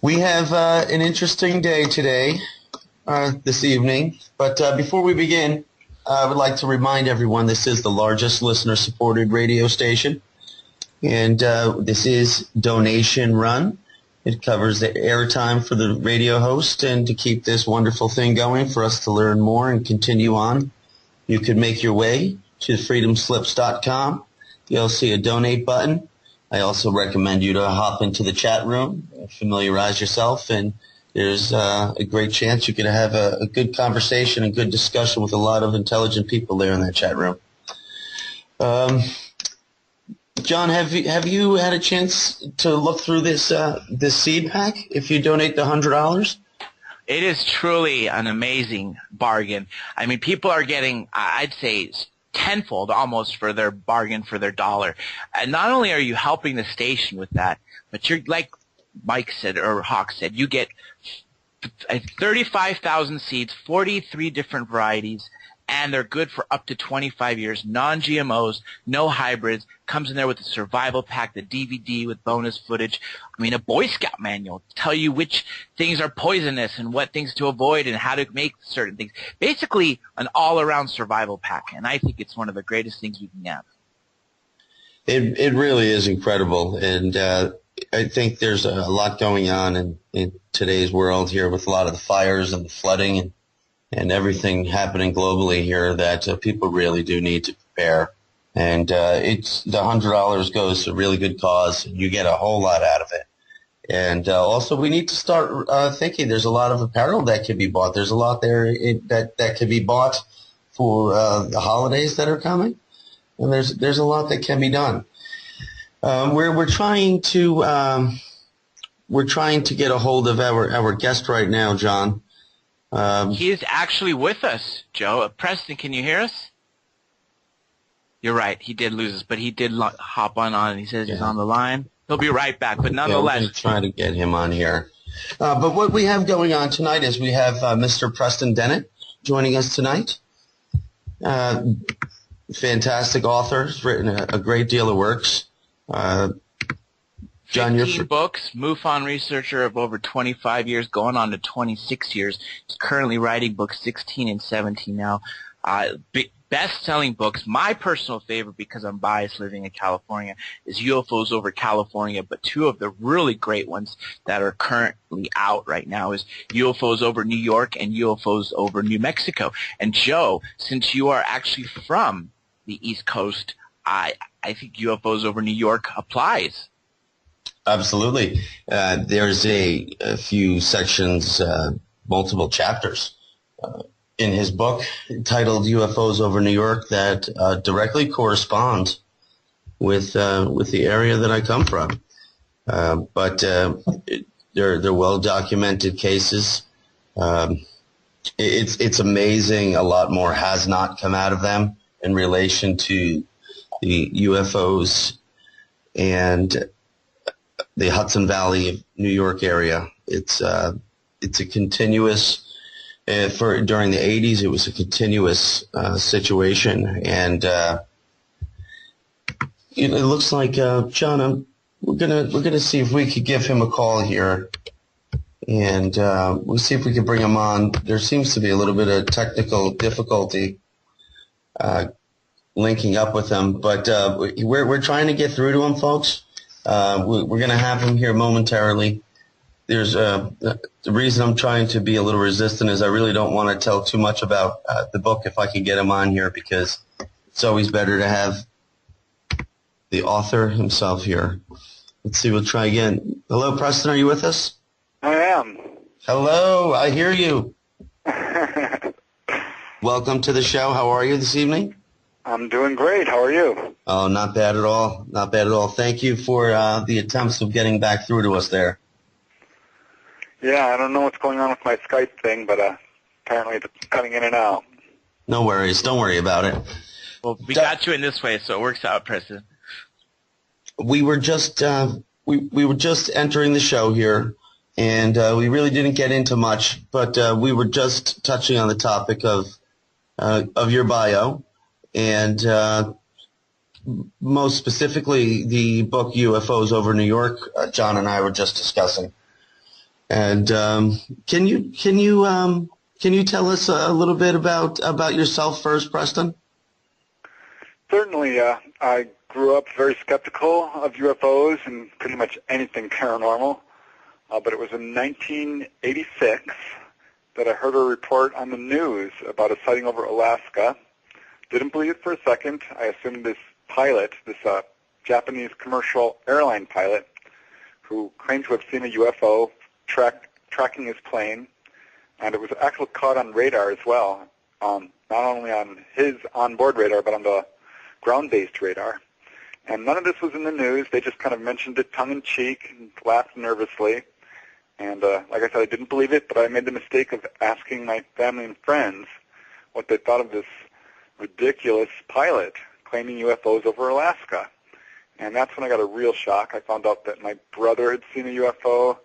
We have an interesting day today, this evening. But before we begin, I would like to remind everyone this is the largest listener-supported radio station, and this is donation run. It covers the airtime for the radio host, and to keep this wonderful thing going for us to learn more and continue on, you could make your way to freedomslips.com. You'll see a donate button. I also recommend you to hop into the chat room, familiarize yourself, and there's a great chance you could have a good conversation and good discussion with a lot of intelligent people there in that chat room. John, have you had a chance to look through this seed pack? If you donate the $100, it is truly an amazing bargain. I mean, people are getting, I'd say, tenfold almost for their bargain for their dollar. And not only are you helping the station with that, but you're, like Mike said, or Hawk said, you get 35,000 seeds, 43 different varieties, and they're good for up to 25 years, non-GMOs, no hybrids, comes in there with the survival pack, the DVD with bonus footage. I mean, a Boy Scout manual to tell you which things are poisonous and what things to avoid and how to make certain things. Basically, an all-around survival pack, and I think it's one of the greatest things we can have. It really is incredible, and I think there's a lot going on in today's world here with a lot of the fires and the flooding and everything happening globally here that people really do need to prepare. And it's the $100 goes to a really good cause. You get a whole lot out of it. And also we need to start thinking there's a lot of apparel that can be bought. There's a lot there that can be bought for the holidays that are coming. And there's a lot that can be done. We're trying to get a hold of our guest right now, John. He is actually with us, Joe. Preston, can you hear us? You're right. He did lose us, but he did hop on and he says he's on the line. He'll be right back, but nonetheless. We're trying to get him on here. But what we have going on tonight is we have Mr. Preston Dennett joining us tonight. Fantastic author. He's written a great deal of works. John, 15 books, MUFON researcher of over 25 years, going on to 26 years. He's currently writing books 16 and 17 now. Best-selling books. My personal favorite, because I'm biased living in California, is UFOs Over California, but two of the really great ones that are currently out right now is UFOs Over New York and UFOs Over New Mexico. And Joe, since you are actually from the East Coast, I think UFOs Over New York applies. Absolutely. There's a few sections, multiple chapters in his book titled UFOs Over New York that directly correspond with the area that I come from. But they're well-documented cases. It's amazing. A lot more has not come out of them in relation to the UFOs and the Hudson Valley of New York area. It's a continuous. During the 80s, it was a continuous situation, and it looks like John. We're gonna see if we could give him a call here, and we'll see if we can bring him on. There seems to be a little bit of technical difficulty linking up with him, but we're trying to get through to him, folks. We're going to have him here momentarily. There's the reason I'm trying to be a little resistant is I really don't want to tell too much about the book if I can get him on here, because it's always better to have the author himself here. Let's see, we'll try again. Hello, Preston, are you with us? I am. Hello, I hear you. Welcome to the show. How are you this evening? I'm doing great. How are you? Oh, not bad at all. Not bad at all. Thank you for the attempts of getting back through to us there. Yeah, I don't know what's going on with my Skype thing, but apparently it's cutting in and out. No worries. Don't worry about it. Well, we got you in this way, so it works out, Preston. We were just we were just entering the show here, and we really didn't get into much, but we were just touching on the topic of your bio. And most specifically the book UFOs over New York, John and I were just discussing. And can you tell us a little bit about yourself first, Preston? Certainly. I grew up very skeptical of UFOs and pretty much anything paranormal. But it was in 1986 that I heard a report on the news about a sighting over Alaska. Didn't believe it for a second. I assumed this pilot, this Japanese commercial airline pilot, who claimed to have seen a UFO tracking his plane, and it was actually caught on radar as well, not only on his onboard radar, but on the ground-based radar. And none of this was in the news. They just kind of mentioned it tongue-in-cheek and laughed nervously. And like I said, I didn't believe it, but I made the mistake of asking my family and friends what they thought of this ridiculous pilot claiming UFOs over Alaska. And that's when I got a real shock. I found out that my brother had seen a UFO,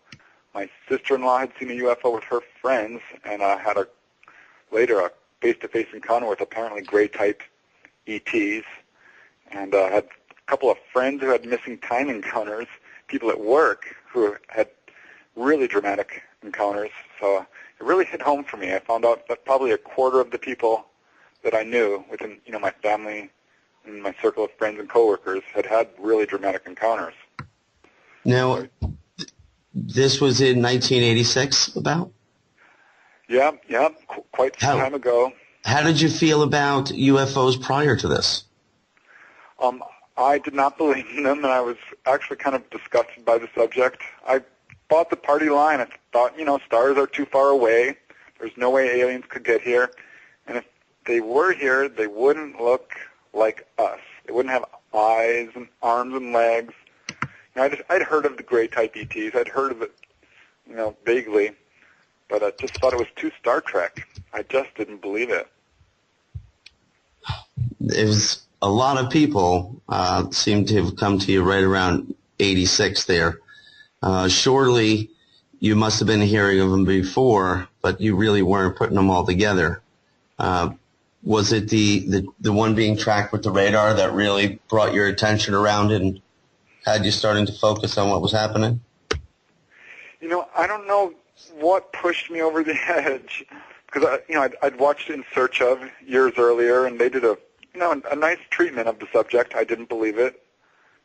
my sister-in-law had seen a UFO with her friends, and I had later a face-to-face encounter with apparently gray-type ETs. And I had a couple of friends who had missing time encounters, people at work who had really dramatic encounters. So it really hit home for me. I found out that probably a quarter of the people that I knew within, my family and my circle of friends and coworkers had really dramatic encounters. Now, this was in 1986, about? Yeah, quite some time ago. How did you feel about UFOs prior to this? I did not believe in them, and I was actually kind of disgusted by the subject. I bought the party line. I thought, stars are too far away. There's no way aliens could get here. And if they were here, they wouldn't look like us. They wouldn't have eyes and arms and legs. I'd heard of the gray-type ETs. I'd heard of it, vaguely. But I just thought it was too Star Trek. I just didn't believe it. It was a lot of people seem to have come to you right around 86 there. Surely you must have been hearing of them before, but you really weren't putting them all together. Was it the one being tracked with the radar that really brought your attention around and had you starting to focus on what was happening? I don't know what pushed me over the edge, because I'd watched In Search Of years earlier, and they did a nice treatment of the subject. I didn't believe it.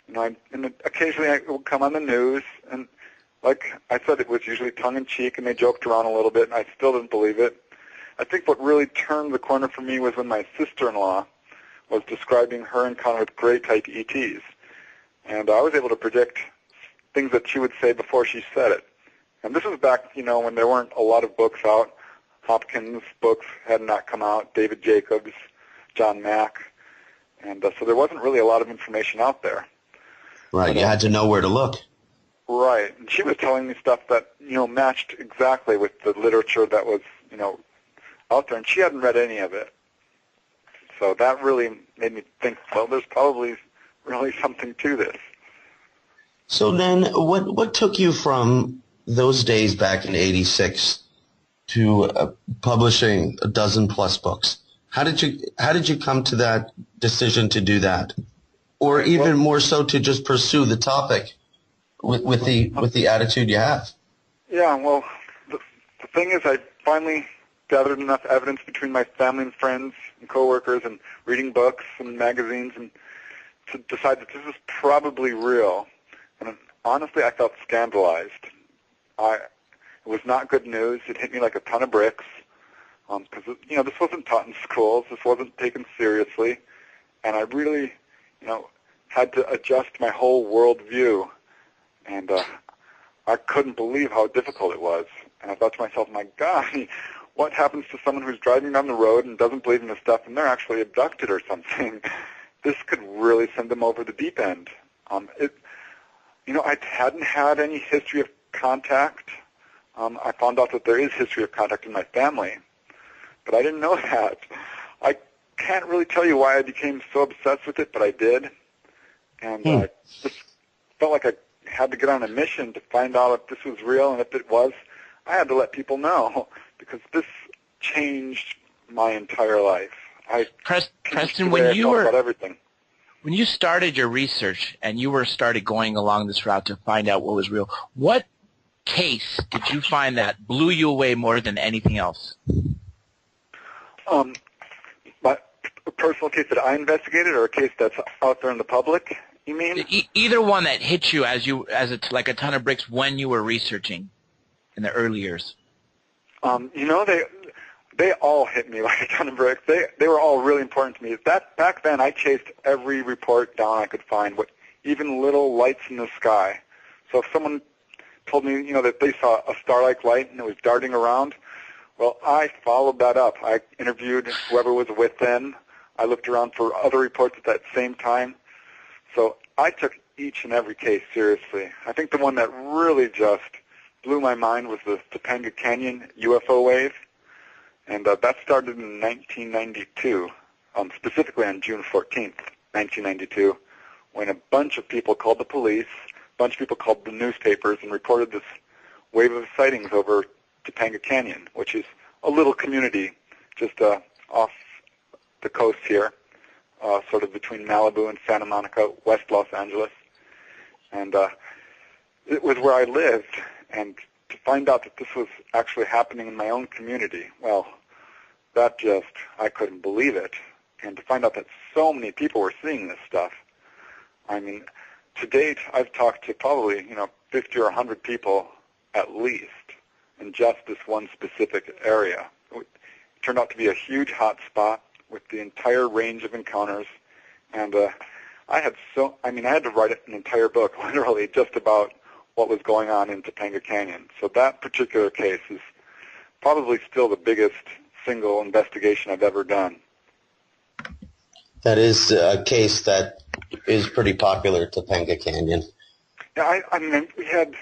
And occasionally it would come on the news, and like I said, it was usually tongue-in-cheek, and they joked around a little bit, and I still didn't believe it. I think what really turned the corner for me was when my sister-in-law was describing her encounter with gray-type ETs. And I was able to predict things that she would say before she said it. And this was back, when there weren't a lot of books out. Hopkins' books had not come out, David Jacobs, John Mack. And so there wasn't really a lot of information out there. Right, you had to know where to look. Right. And she was telling me stuff that, matched exactly with the literature that was, out there. And she hadn't read any of it. So that really made me think, well, there's probably really something to this. So then what took you from those days back in 86 to publishing a dozen plus books? How did you come to that decision to do that? Or even more so to just pursue the topic with the attitude you have? Yeah, well, the thing is I finally gathered enough evidence between my family and friends and coworkers and reading books and magazines and to decide that this is probably real. And honestly, I felt scandalized. It was not good news. It hit me like a ton of bricks because, this wasn't taught in schools. This wasn't taken seriously. And I really, had to adjust my whole worldview. And I couldn't believe how difficult it was. And I thought to myself, my God, what happens to someone who's driving down the road and doesn't believe in this stuff and they're actually abducted or something? This could really send them over the deep end. I hadn't had any history of contact. I found out that there is history of contact in my family, but I didn't know that. I can't really tell you why I became so obsessed with it, but I did. And I just felt like I had to get on a mission to find out if this was real, and if it was, I had to let people know, because this changed my entire life. Preston, when you were everything. When you started your research and you started going along this route to find out what was real, what case did you find that blew you away more than anything else? A personal case that I investigated, or a case that's out there in the public, you mean? Either one that hit you like a ton of bricks when you were researching in the early years. They all hit me like a ton of bricks. They were all really important to me. Back then, I chased every report down I could find, even little lights in the sky. So if someone told me, that they saw a star-like light and it was darting around, well, I followed that up. I interviewed whoever was with them. I looked around for other reports at that same time. So I took each and every case seriously. I think the one that really just blew my mind was the Topanga Canyon UFO wave. And that started in 1992, specifically on June 14th, 1992, when a bunch of people called the police, a bunch of people called the newspapers and reported this wave of sightings over Topanga Canyon, which is a little community just off the coast here, sort of between Malibu and Santa Monica, West Los Angeles. And it was where I lived, and to find out that this was actually happening in my own community, well, I couldn't believe it. And to find out that so many people were seeing this stuff, I mean, to date, I've talked to probably, 50 or 100 people at least in just this one specific area. It turned out to be a huge hot spot with the entire range of encounters. And I had to write an entire book, literally, just about what was going on in Topanga Canyon. So that particular case is probably still the biggest single investigation I've ever done. That is a case that is pretty popular, Topanga Canyon. Yeah, we had,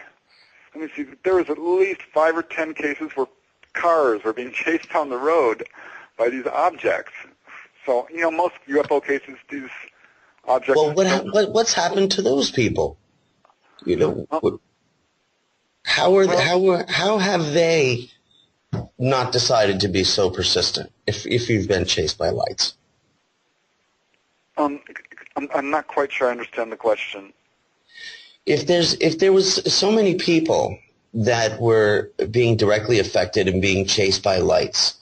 let me see, there was at least 5 or 10 cases where cars were being chased down the road by these objects. So, most UFO cases, these objects... Well, what's happened to those people? How have they not decided to be so persistent if you've been chased by lights? I'm not quite sure I understand the question. If there was so many people that were being directly affected and being chased by lights,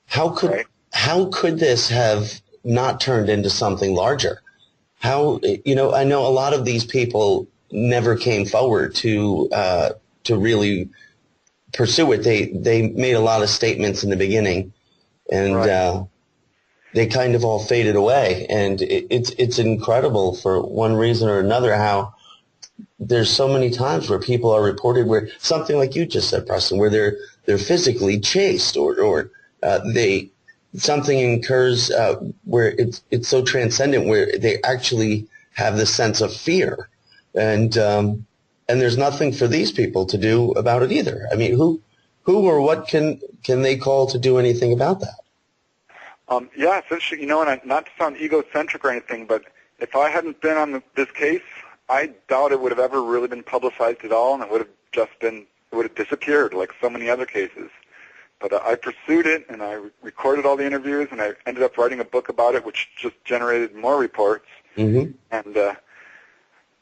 how could this have not turned into something larger? I know a lot of these people never came forward to really pursue it. They made a lot of statements in the beginning, and they kind of all faded away. And it's incredible for one reason or another how there's so many times where people are reported where something like you just said, Preston, where they're physically chased or something occurs where it's so transcendent where they actually have this sense of fear, and there's nothing for these people to do about it either. I mean, who or what can they call to do anything about that? Yeah, it's interesting, and not to sound egocentric or anything, but if I hadn't been on this case, I doubt it would have ever really been publicized at all, and it would have disappeared like so many other cases. But I pursued it, and I recorded all the interviews, and I ended up writing a book about it, which just generated more reports. Mm-hmm. And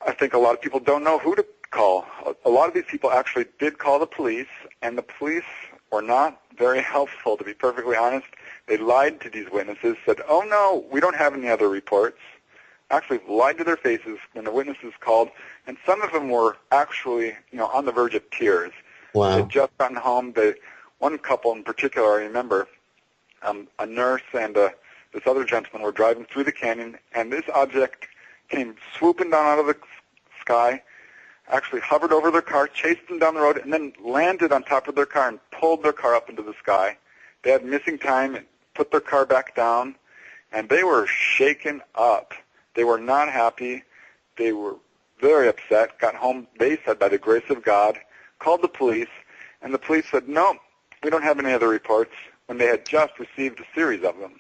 I think a lot of people don't know who to call. A lot of these people actually did call the police, and the police were not very helpful, to be perfectly honest. They lied to these witnesses, said, oh, no, we don't have any other reports. Actually lied to their faces when the witnesses called, and some of them were actually, on the verge of tears. Wow. They'd just gotten home. One couple in particular, I remember, a nurse and this other gentleman were driving through the canyon, and this object came swooping down out of the sky, actually hovered over their car, chased them down the road, and then landed on top of their car and pulled their car up into the sky. They had missing time and put their car back down, and they were shaken up. They were not happy. They were very upset. Got home, they said, by the grace of God, called the police, and the police said, no, we don't have any other reports, when they had just received a series of them.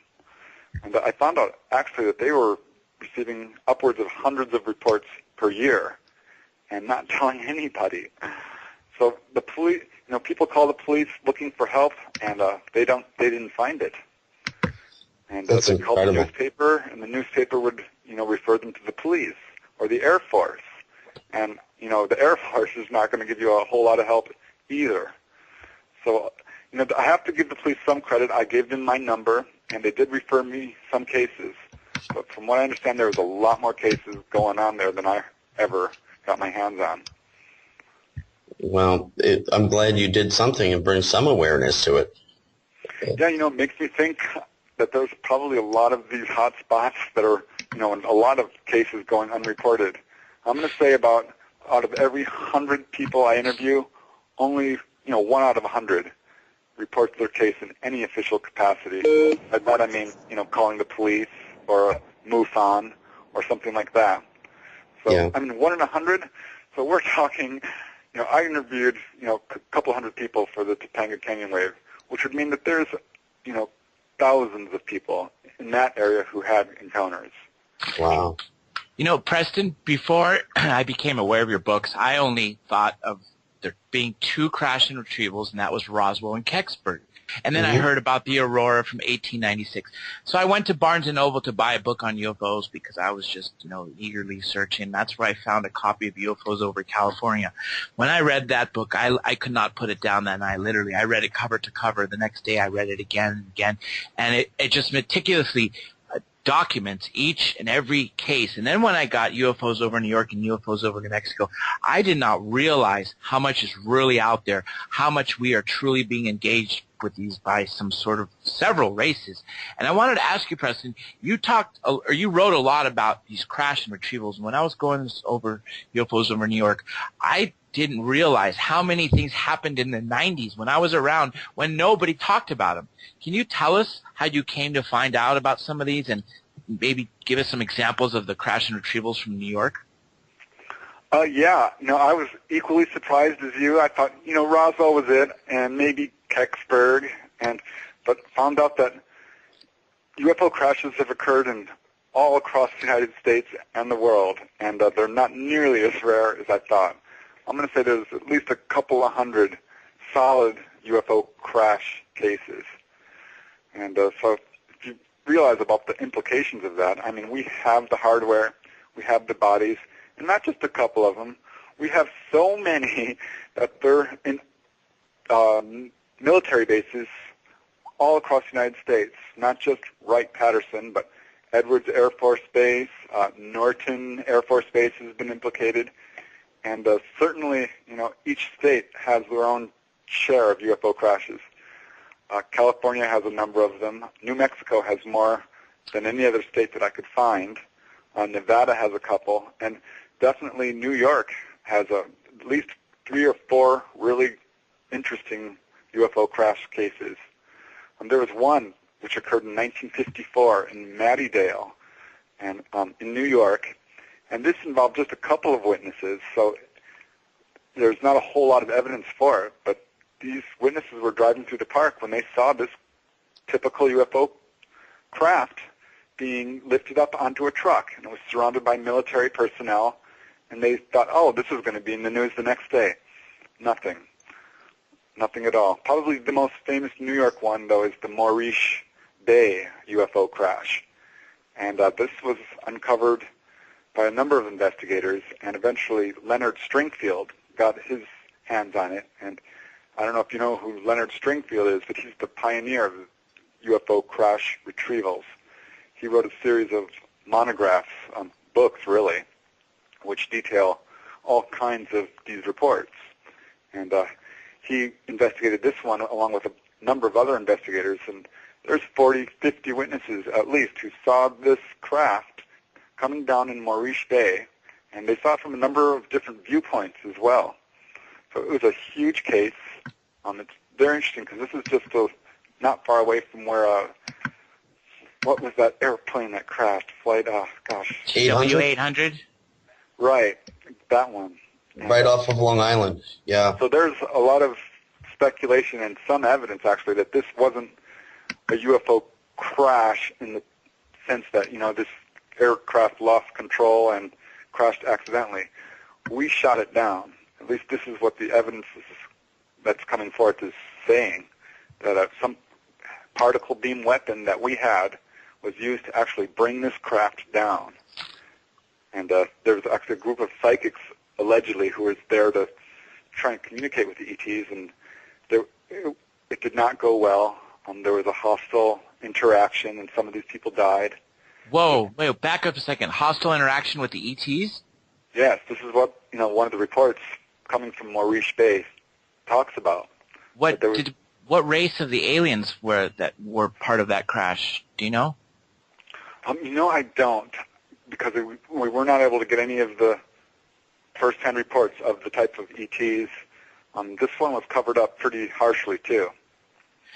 And I found out, actually, that they were receiving upwards of hundreds of reports per year and not telling anybody. So the police, people call the police looking for help, and they didn't find it. And they called the newspaper, and the newspaper would, refer them to the police or the Air Force. And, the Air Force is not going to give you a whole lot of help either. So, I have to give the police some credit. I gave them my number, and they did refer me some cases. But from what I understand, there was a lot more cases going on there than I ever got my hands on. Well, I'm glad you did something and bring some awareness to it. Yeah, it makes me think that there's probably a lot of these hot spots that are, and a lot of cases going unreported. I'm going to say out of every 100 people I interview, only, 1 out of 100 reports their case in any official capacity. By that I mean, calling the police or MUFON or something like that. So, Yeah. 1 in 100. So we're talking, I interviewed, a couple hundred people for the Topanga Canyon Wave, which would mean that there's, thousands of people in that area who had encounters. Wow. Preston, before I became aware of your books, I only thought of there being 2 crash and retrievals, and that was Roswell and Kecksburg. And then I heard about the Aurora from 1896. So I went to Barnes & Noble to buy a book on UFOs because I was just, eagerly searching. That's where I found a copy of UFOs over California. When I read that book, I could not put it down that night. Literally, I read it cover to cover. The next day I read it again and again. And it just meticulously documents each and every case. And then when I got UFOs over New York and UFOs over New Mexico, I did not realize how much is really out there, how much we are truly being engaged with these by several races. And I wanted to ask you, Preston, you wrote a lot about these crash and retrievals. When I was going over UFOs over New York, I didn't realize how many things happened in the 90s when I was around when nobody talked about them. Can you tell us how you came to find out about some of these and maybe give us some examples of the crash and retrievals from New York? Yeah. I was equally surprised as you. I thought, Roswell was it, and maybe Kecksburg, but found out that UFO crashes have occurred all across the United States and the world, and they're not nearly as rare as I thought. I'm going to say there's at least a couple of hundred solid UFO crash cases. And so if you realize about the implications of that, we have the hardware, we have the bodies, and not just a couple of them. We have so many that they're in military bases all across the United States, not just Wright-Patterson, but Edwards Air Force Base, Norton Air Force Base has been implicated. And certainly, each state has their own share of UFO crashes. California has a number of them. New Mexico has more than any other state that I could find. Nevada has a couple. And definitely New York has at least 3 or 4 really interesting UFO crash cases. There was one which occurred in 1954 in Mattydale and in New York. And this involved just a couple of witnesses, so there's not a whole lot of evidence for it. But these witnesses were driving through the park when they saw this typical UFO craft being lifted up onto a truck, and it was surrounded by military personnel. And they thought, oh, this is going to be in the news the next day. Nothing. Nothing at all. Probably the most famous New York one, though, is the Maurice Bay UFO crash. And this was uncovered by a number of investigators, and eventually Leonard Stringfield got his hands on it. And I don't know if you know who Leonard Stringfield is, but he's the pioneer of UFO crash retrievals. He wrote a series of monographs, books really, which detail all kinds of these reports. And he investigated this one along with a number of other investigators, and there's 40, 50 witnesses at least who saw this craft coming down in Maurice Bay, and they saw it from a number of different viewpoints as well. So it was a huge case. It's very interesting because this is just not far away from where, what was that airplane that crashed? Flight, W800? Right, that one. Right off of Long Island, yeah. So there's a lot of speculation and some evidence, actually, that this wasn't a UFO crash in the sense that, this aircraft lost control and crashed accidentally. We shot it down. At least this is what the evidence that's coming forth is saying, that some particle beam weapon that we had was used to actually bring this craft down. And there was actually a group of psychics, allegedly, who was there to try and communicate with the ETs, and it did not go well. There was a hostile interaction, and some of these people died. Whoa, wait, back up a second. Hostile interaction with the ETs? Yes, this is what one of the reports coming from Maurice Bay talks about. What race of the aliens were part of that crash? Do you know? I don't, because we were not able to get any of the first-hand reports of the type of ETs. This one was covered up pretty harshly too.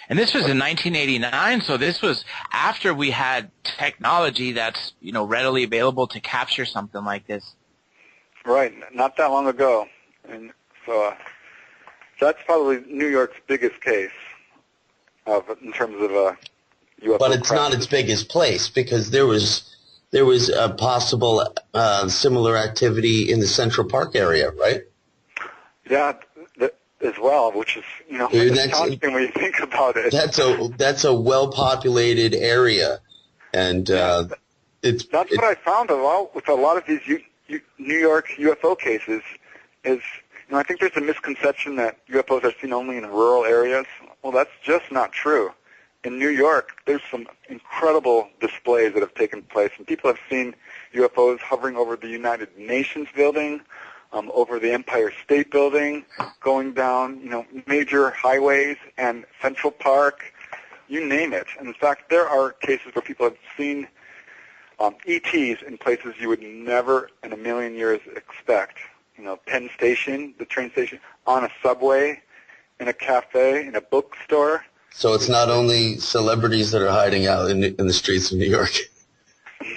And this was in 1989, so this was after we had technology that's readily available to capture something like this. Right, not that long ago, and so that's probably New York's biggest case in terms of UFO. But it's crashes. not its biggest place, because there was a possible similar activity in the Central Park area, right? Yeah, as well, which is astonishing when you think about it. That's a well-populated area, and that's what I found with a lot of these New York UFO cases is, I think there's a misconception that UFOs are seen only in rural areas. Well, that's just not true. In New York, there's some incredible displays that have taken place, and people have seen UFOs hovering over the United Nations building, over the Empire State Building, going down, major highways and Central Park, you name it. And in fact, there are cases where people have seen ETs in places you would never in a million years expect. Penn Station, the train station, on a subway, in a cafe, in a bookstore. So it's not only celebrities that are hiding out in the streets of New York.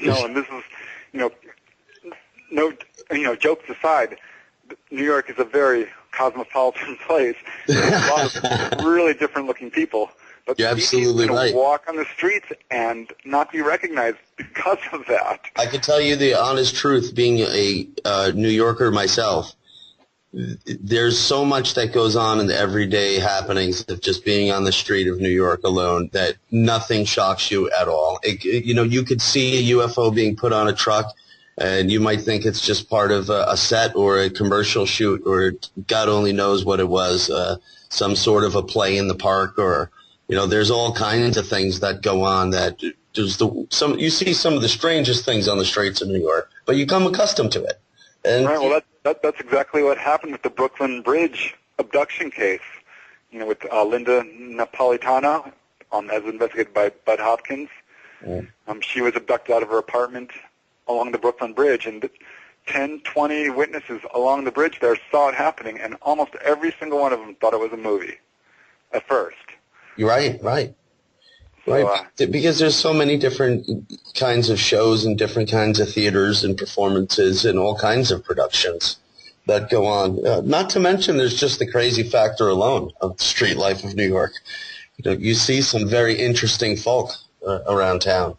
No, and this is, jokes aside, New York is a very cosmopolitan place. There's a lot of really different-looking people. But you're absolutely right. Walk on the streets and not be recognized because of that. I can tell you the honest truth, being a New Yorker myself. There's so much that goes on in the everyday happenings of just being on the street of New York alone that nothing shocks you at all. You could see a UFO being put on a truck, and you might think it's just part of a set or a commercial shoot, or God only knows what it was, some sort of a play in the park, or there's all kinds of things that go on that you see some of the strangest things on the streets of New York, but you become accustomed to it. And right. Well, that's exactly what happened with the Brooklyn Bridge abduction case. With Linda Napolitano, as investigated by Bud Hopkins. She was abducted out of her apartment along the Brooklyn Bridge, and 10, 20 witnesses along the bridge there saw it happening, and almost every single one of them thought it was a movie at first. You're right. Because there's so many different kinds of shows and different kinds of theaters and performances and all kinds of productions that go on. Not to mention there's just the crazy factor alone of the street life of New York. You see some very interesting folk around town.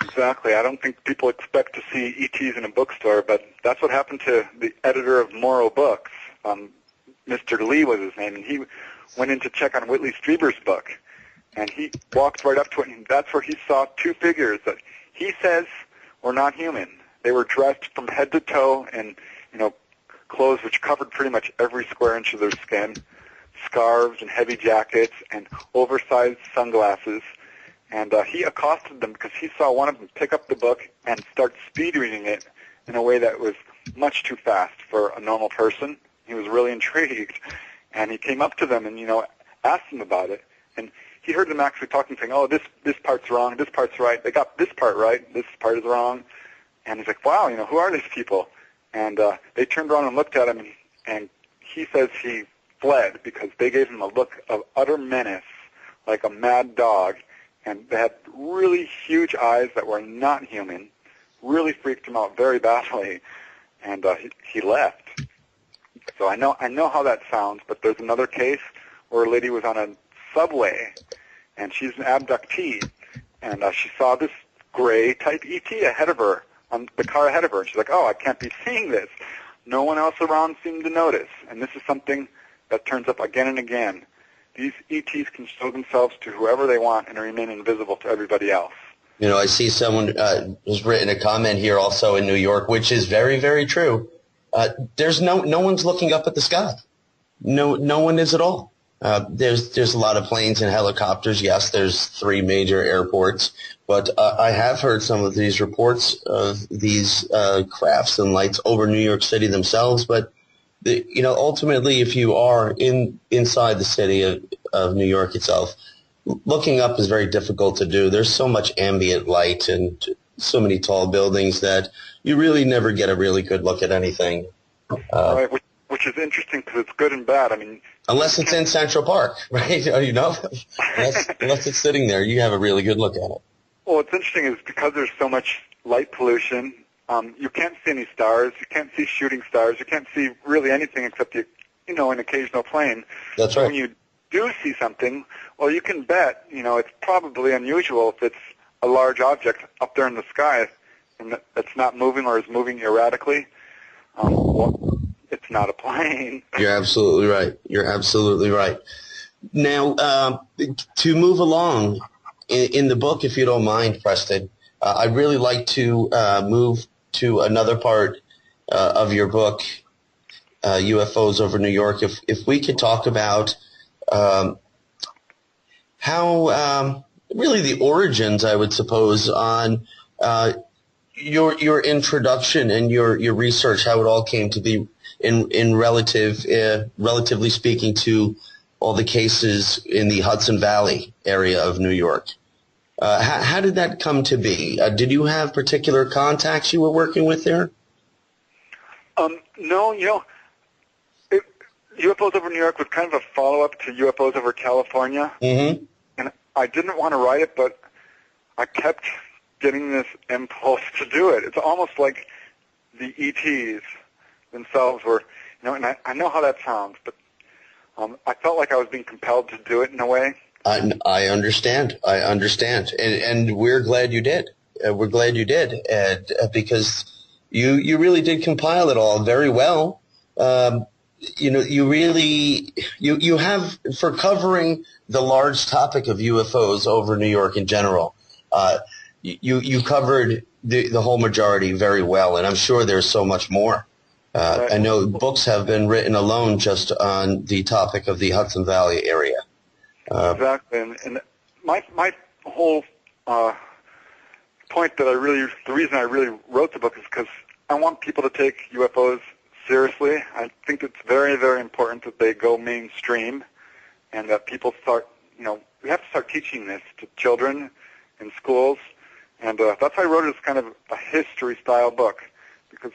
Exactly. I don't think people expect to see ETs in a bookstore, but that's what happened to the editor of Morrow Books. Mr. Lee was his name, and he went in to check on Whitley Strieber's book. And he walked right up to it, and that's where he saw two figures that he says were not human. They were dressed from head to toe in, clothes which covered pretty much every square inch of their skin, scarves and heavy jackets and oversized sunglasses. And he accosted them because he saw one of them pick up the book and start speed reading it in a way that was much too fast for a normal person. He was really intrigued. And he came up to them and, asked them about it. And he heard them actually talking, saying, oh, this part's wrong, this part's right. They got this part right, this part is wrong. And he's like, wow, who are these people? And they turned around and looked at him, and he says he fled because they gave him a look of utter menace, like a mad dog. And they had really huge eyes that were not human, really freaked him out very badly. And he left. So I know how that sounds, but there's another case where a lady was on a subway, and she's an abductee, and she saw this gray type ET ahead of her, on the car ahead of her, and she's like, oh, I can't be seeing this. No one else around seemed to notice, and this is something that turns up again and again. These ETs can show themselves to whoever they want and remain invisible to everybody else. I see someone has written a comment here also in New York, which is very, very true. There's no one's looking up at the sky. No one is at all. There's a lot of planes and helicopters. Yes, there's 3 major airports, but I have heard some of these reports of these crafts and lights over New York City themselves. But ultimately, if you are inside the city of New York itself, looking up is very difficult to do. There's so much ambient light and so many tall buildings that you really never get a really good look at anything. Right, which is interesting because it's good and bad. I mean, unless it's in Central Park, right? Unless it's sitting there, you have a really good look at it. Well, what's interesting is because there's so much light pollution, you can't see any stars, you can't see shooting stars, you can't see really anything except an occasional plane. That's right. When you do see something, well, you can bet, it's probably unusual if it's a large object up there in the sky and that's not moving or is moving erratically. Well, it's not a plane. You're absolutely right. Now, to move along in the book, if you don't mind, Preston, I'd really like to move to another part of your book, UFOs over New York. If we could talk about how really the origins, I would suppose, on your introduction and your research, how it all came to be in relatively speaking to all the cases in the Hudson Valley area of New York. How did that come to be? Did you have particular contacts you were working with there? No, UFOs over New York was kind of a follow-up to UFOs over California. Mm-hmm. And I didn't want to write it, but I kept getting this impulse to do it. It's almost like the ETs themselves were, and I know how that sounds, but I felt like I was being compelled to do it in a way. I understand, and we're glad you did. We're glad you did, because you really did compile it all very well. You have, for covering the large topic of UFOs over New York in general, you covered the whole majority very well, and I'm sure there's so much more. I know books have been written alone just on the topic of the Hudson Valley area. Exactly, and my whole point the reason I really wrote the book is because I want people to take UFOs seriously. I think it's very, very important that they go mainstream and that people start, we have to start teaching this to children in schools. And that's why I wrote it as kind of a history-style book, because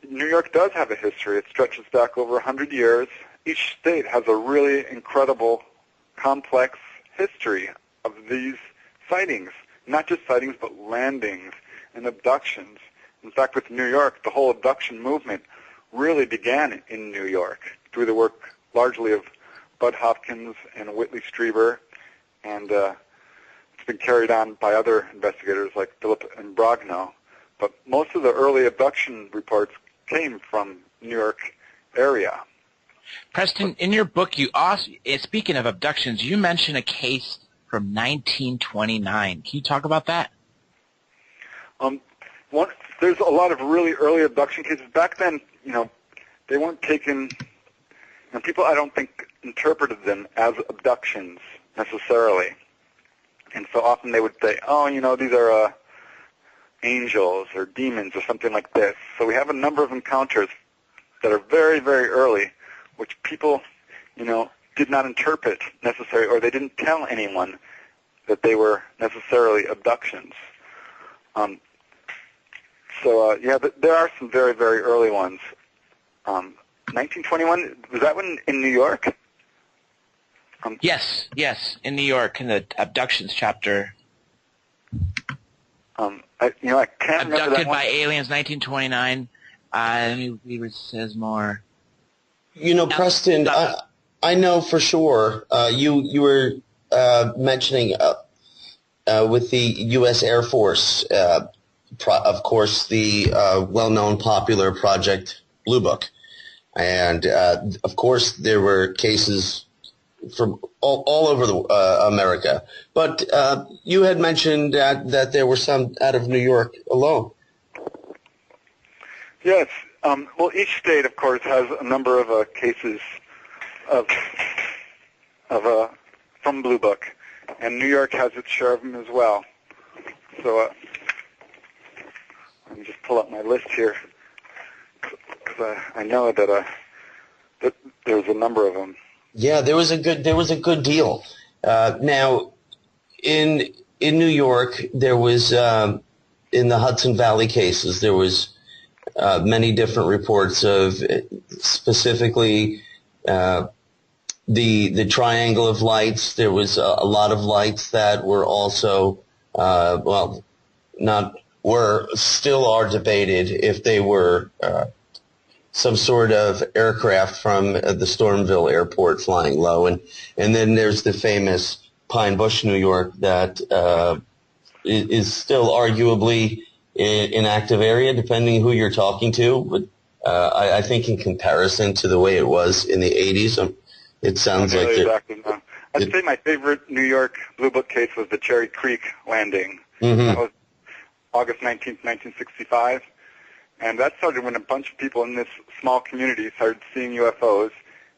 New York does have a history. It stretches back over 100 years. Each state has a really incredible, complex history of these sightings. Not just sightings, but landings and abductions. In fact, with New York, the whole abduction movement really began in New York through the work largely of Bud Hopkins and Whitley Strieber, and it's been carried on by other investigators like Philip and Brogno. But most of the early abduction reports came from New York area. Preston, in your book, you also, speaking of abductions, you mention a case from 1929. Can you talk about that? There's a lot of really early abduction cases. Back then, they weren't taken, people I don't think interpreted them as abductions necessarily. And so often they would say, these are angels or demons or something like this. So we have a number of encounters that are very, very early, which people, did not interpret necessarily, or they didn't tell anyone that they were necessarily abductions. There are some very, very early ones. 1921, was that one in New York? Yes, in New York, in the abductions chapter. I can't remember that one. Abducted by aliens, 1929. Let me read what it says more. Preston, I know for sure you were mentioning with the U.S. Air Force, of course, the well-known popular Project Blue Book. And, of course, there were cases from all over America. But you had mentioned that there were some out of New York alone. Yes. Well, each state, of course, has a number of cases from Blue Book, and New York has its share of them as well. So let me just pull up my list here, because I know that there's a number of them. Yeah, there was a good deal. Now, in New York, there was in the Hudson Valley cases, there was many different reports of specifically the triangle of lights. There was a lot of lights that were also still are debated if they were some sort of aircraft from the Stormville airport flying low. And then there's the famous Pine Bush, New York, that is still arguably an active area, depending who you're talking to. But I think in comparison to the way it was in the 80s, it sounds like I'd say my favorite New York Blue Book case was the Cherry Creek landing. Mm-hmm. That was August 19th, 1965. And that started when a bunch of people in this small community started seeing UFOs.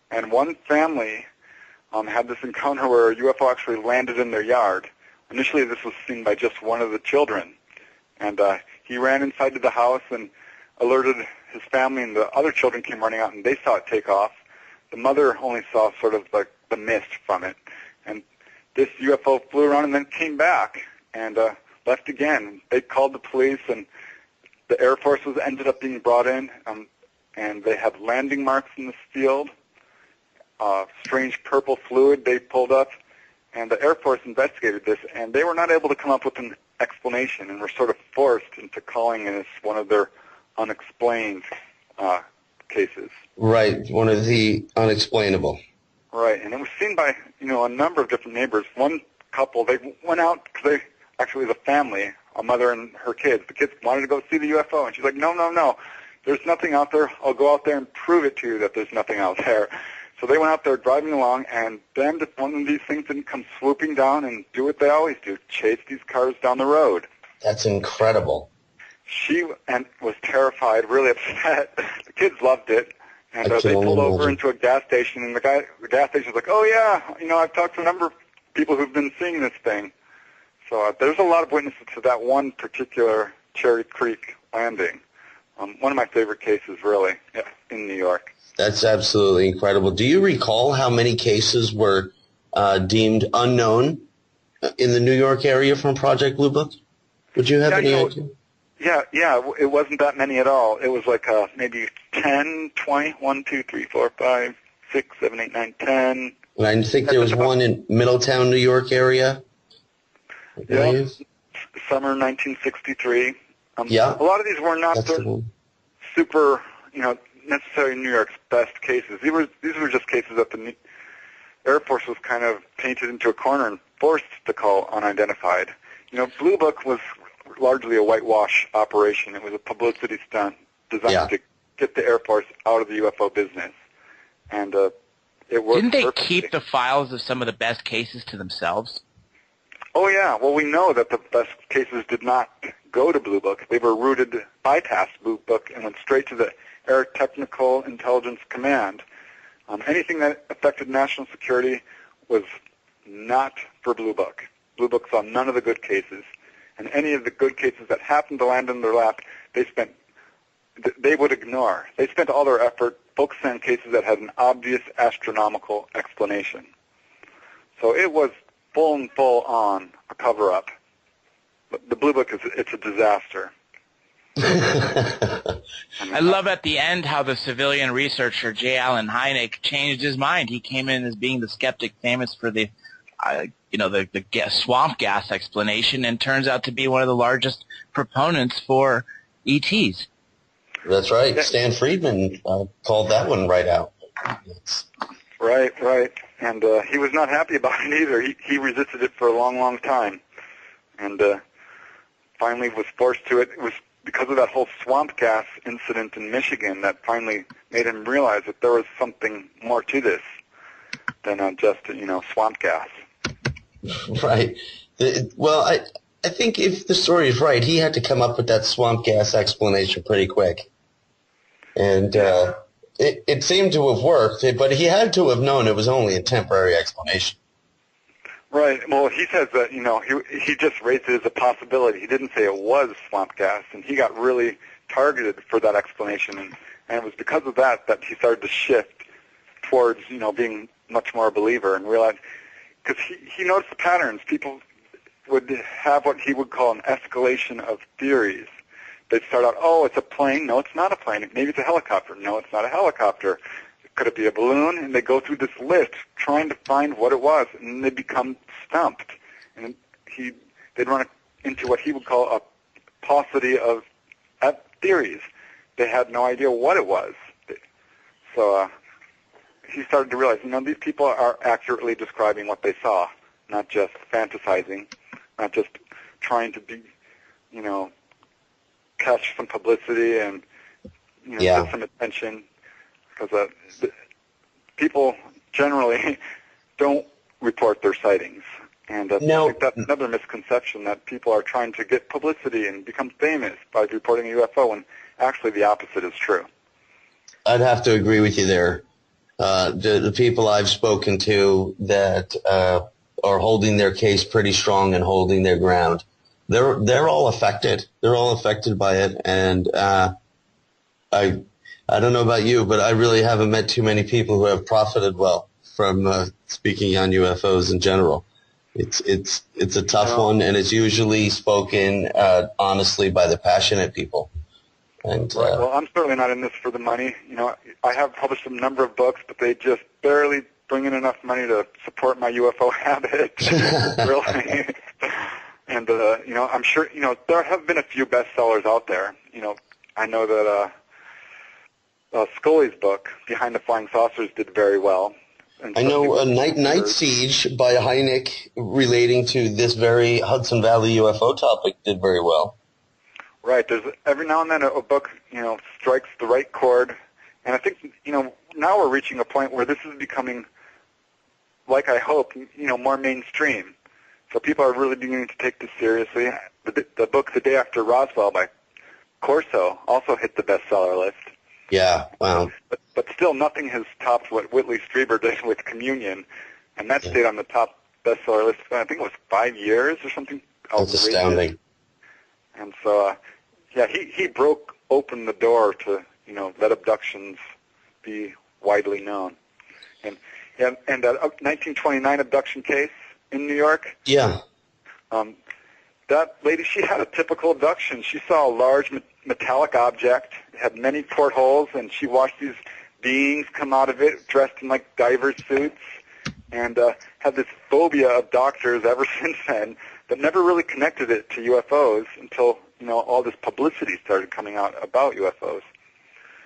And one family had this encounter where a UFO actually landed in their yard. Initially, this was seen by just one of the children. And he ran inside to the house and alerted his family, and the other children came running out, and they saw it take off. The mother only saw sort of like the mist from it. And this UFO flew around and then came back and left again. They called the police, and the Air Force ended up being brought in, and they had landing marks in this field, strange purple fluid they pulled up, and the Air Force investigated this, and they were not able to come up with an explanation, and were sort of forced into calling it as one of their unexplained cases. Right, one of the unexplainable. Right, and it was seen by a number of different neighbors. One couple, they went out because they actually was a family, a mother and her kids. The kids wanted to go see the UFO, and she's like, no, there's nothing out there. I'll go out there and prove it to you that there's nothing out there. So they went out there driving along, and then if one of these things didn't come swooping down and do what they always do, chase these cars down the road. That's incredible. She was terrified, really upset. The kids loved it, and they pulled over into a gas station, and the gas station's like, oh yeah, I've talked to a number of people who've been seeing this thing. So there's a lot of witnesses to that one particular Cherry Creek landing. One of my favorite cases, really, in New York. That's absolutely incredible. Do you recall how many cases were deemed unknown in the New York area from Project Blue Book? Would you have any idea? Yeah, it wasn't that many at all. It was like maybe 10, 20, 1, 2, 3, 4, 5, 6, 7, 8, 9, 10. And I think there was one in Middletown, New York area. Yeah, summer 1963. Yeah. A lot of these were not super, necessarily New York's best cases. These were just cases that the Air Force was kind of painted into a corner and forced to call unidentified. Blue Book was largely a whitewash operation. It was a publicity stunt designed to get the Air Force out of the UFO business, and it worked. Didn't they perfectly. keep the files of some of the best cases to themselves? Oh yeah. Well, we know that the best cases did not go to Blue Book. They were bypassed Blue Book and went straight to the Air Technical Intelligence Command. Anything that affected national security was not for Blue Book. Blue Book saw none of the good cases. And any of the good cases that happened to land in their lap, they would ignore. They spent all their effort focusing on cases that had an obvious astronomical explanation. So it was full on a cover-up. But the Blue Book it's a disaster. I love at the end how the civilian researcher J. Allen Hynek changed his mind. He came in as being the skeptic famous for the swamp gas explanation, and turns out to be one of the largest proponents for ETs. That's right. Stan Friedman called that one right out. Right. And he was not happy about it either. He resisted it for a long time, and finally was forced to it. It was because of that whole swamp gas incident in Michigan that finally made him realize that there was something more to this. than just, swamp gas. Right. Well, I think if the story is right, he had to come up with that swamp gas explanation pretty quick. And it seemed to have worked, but he had to have known it was only a temporary explanation. Right. Well, he says that, he just raised it as a possibility. He didn't say it was swamp gas, and he got really targeted for that explanation. And it was because of that he started to shift towards, being much more a believer and realize, because he noticed the patterns. People would have what he would call an escalation of theories. They'd start out, oh, it's a plane. No, it's not a plane. Maybe it's a helicopter. No, it's not a helicopter. Could it be a balloon? And they go through this list trying to find what it was, and they become stumped. And they'd run into what he would call a paucity of theories. They had no idea what it was. So he started to realize, these people are accurately describing what they saw, not just fantasizing, not just trying to be, catch some publicity and get some attention. Because people generally don't report their sightings. And I think that's another misconception, that people are trying to get publicity and become famous by reporting a UFO, when actually the opposite is true. I'd have to agree with you there. The people I've spoken to that are holding their case pretty strong and holding their ground, they're all affected. They're all affected by it, and I don't know about you, but I really haven't met too many people who have profited well from speaking on UFOs in general. It's a tough one, and it's usually spoken honestly by the passionate people. And right. Well, I'm certainly not in this for the money. I have published a number of books, but they just barely bring in enough money to support my UFO habit. Really. And I'm sure there have been a few bestsellers out there. I know that Scully's book, Behind the Flying Saucers, did very well. And I know Night Siege by Hynek, relating to this very Hudson Valley UFO topic, did very well. Right. There's every now and then a book, strikes the right chord. And I think, now we're reaching a point where this is becoming, like I hope, more mainstream. So people are really beginning to take this seriously. The book The Day After Roswell by Corso also hit the bestseller list. Yeah, wow. But still, nothing has topped what Whitley Strieber did with Communion, and that stayed on the top bestseller list for, I think it was 5 years or something. That's astounding. And so, he broke open the door to, let abductions be widely known. And that 1929 abduction case in New York. Yeah. That lady, she had a typical abduction. She saw a large metallic object, had many portholes, and she watched these beings come out of it dressed in like diver suits, and had this phobia of doctors ever since then, but never really connected it to UFOs until all this publicity started coming out about UFOs.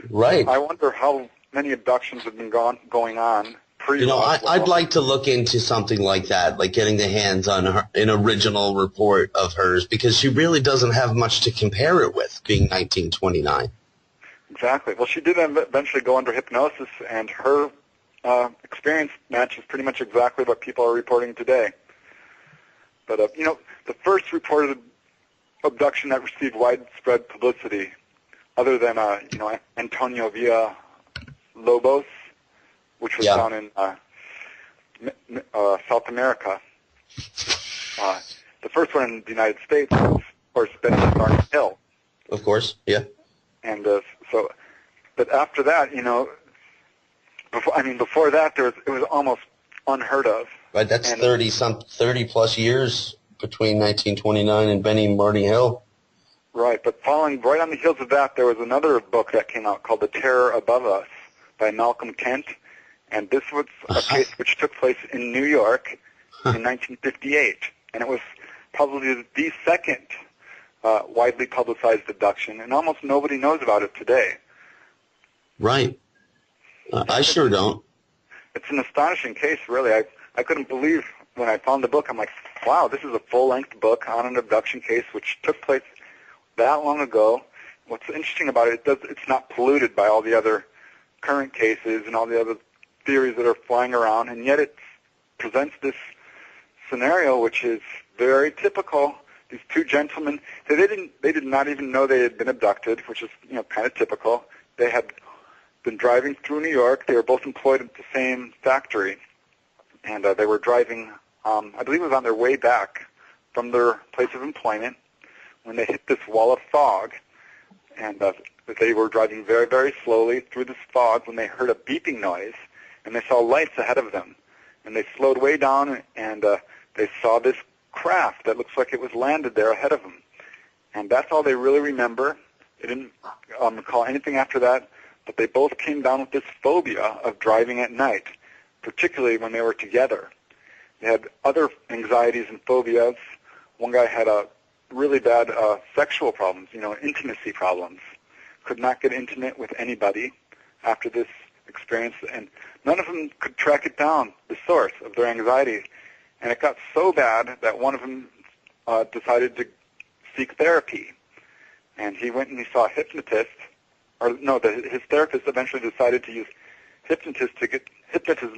Right. I wonder how many abductions have been going on. I'd like to look into something like that, like getting the hands on an original report of hers, because she really doesn't have much to compare it with, being 1929. Exactly. Well, she did eventually go under hypnosis, and her experience matches pretty much exactly what people are reporting today. But, the first reported abduction that received widespread publicity, other than, Antonio Villalobos, which was down in South America. The first one in the United States was, of course, Benny Hill. Of course, yeah. And but after that, before that, it was almost unheard of. Right, that's 30 plus years between 1929 and Benny Marty Hill. Right, but following right on the heels of that, there was another book that came out called The Terror Above Us by Malcolm Kent. And this was a case which took place in New York in 1958. And it was probably the second widely publicized abduction, and almost nobody knows about it today. Right. I sure don't. It's an astonishing case, really. I couldn't believe when I found the book. I'm like, wow, this is a full-length book on an abduction case which took place that long ago. What's interesting about it, it's not polluted by all the other current cases and all the other theories that are flying around, and yet it presents this scenario which is very typical. These two gentlemen, they did not even know they had been abducted, which is kind of typical. They had been driving through New York. They were both employed at the same factory, and they were driving, I believe it was on their way back from their place of employment when they hit this wall of fog, and they were driving very, very slowly through this fog when they heard a beeping noise, and they saw lights ahead of them, and they slowed way down, and they saw this craft that looks like it was landed there ahead of them. And that's all they really remember. They didn't recall anything after that, but they both came down with this phobia of driving at night, particularly when they were together. They had other anxieties and phobias. One guy had a really bad sexual problems, intimacy problems. Could not get intimate with anybody after this experience, and none of them could track it down, the source of their anxiety. And it got so bad that one of them decided to seek therapy. And he went and he saw a hypnotist, his therapist eventually decided to use hypnotism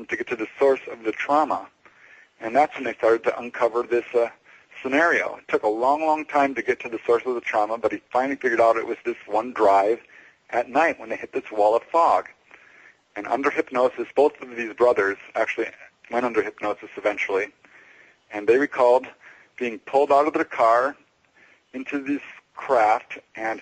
to get to the source of the trauma. And that's when they started to uncover this scenario. It took a long, long time to get to the source of the trauma, but he finally figured out it was this one drive at night when they hit this wall of fog. And under hypnosis, both of these brothers actually went under hypnosis eventually, and they recalled being pulled out of their car into this craft, and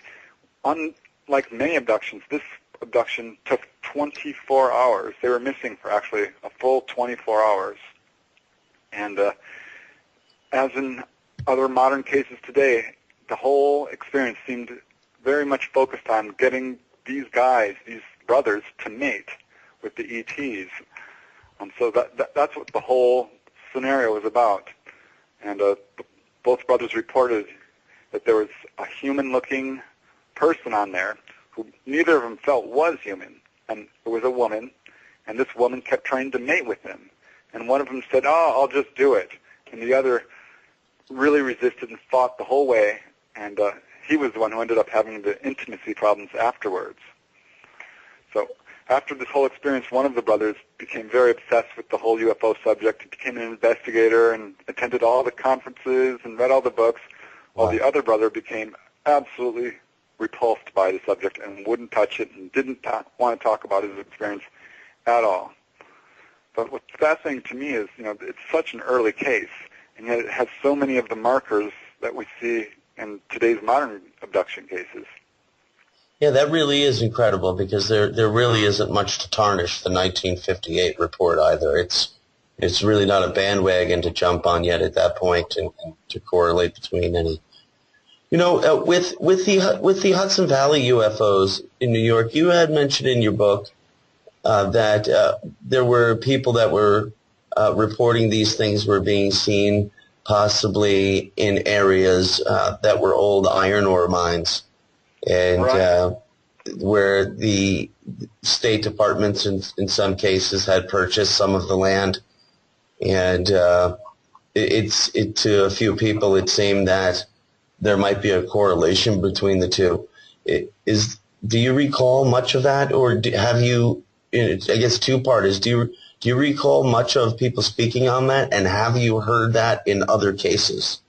unlike many abductions, this abduction took 24 hours. They were missing for actually a full 24 hours. And as in other modern cases today, the whole experience seemed very much focused on getting these guys, these brothers, to mate with the ETs. So that's what the whole scenario was about. And both brothers reported that there was a human-looking person on there who neither of them felt was human. And it was a woman, and this woman kept trying to mate with him. And one of them said, I'll just do it. And the other really resisted and fought the whole way, and he was the one who ended up having the intimacy problems afterwards. So after this whole experience, one of the brothers became very obsessed with the whole UFO subject. He became an investigator and attended all the conferences and read all the books, while the other brother became absolutely repulsed by the subject and wouldn't touch it and didn't want to talk about his experience at all. But what's fascinating to me is, it's such an early case, and yet it has so many of the markers that we see in today's modern abduction cases. Yeah, that really is incredible, because there really isn't much to tarnish the 1958 report either. It's really not a bandwagon to jump on yet at that point and to correlate between any. With the Hudson Valley UFOs in New York, you had mentioned in your book that there were people that were reporting these things were being seen possibly in areas that were old iron ore mines, and where the state departments in some cases had purchased some of the land, and to a few people it seemed that there might be a correlation between the two. Do you recall much of that, or have you? I guess two-part is, do you recall much of people speaking on that, and have you heard that in other cases?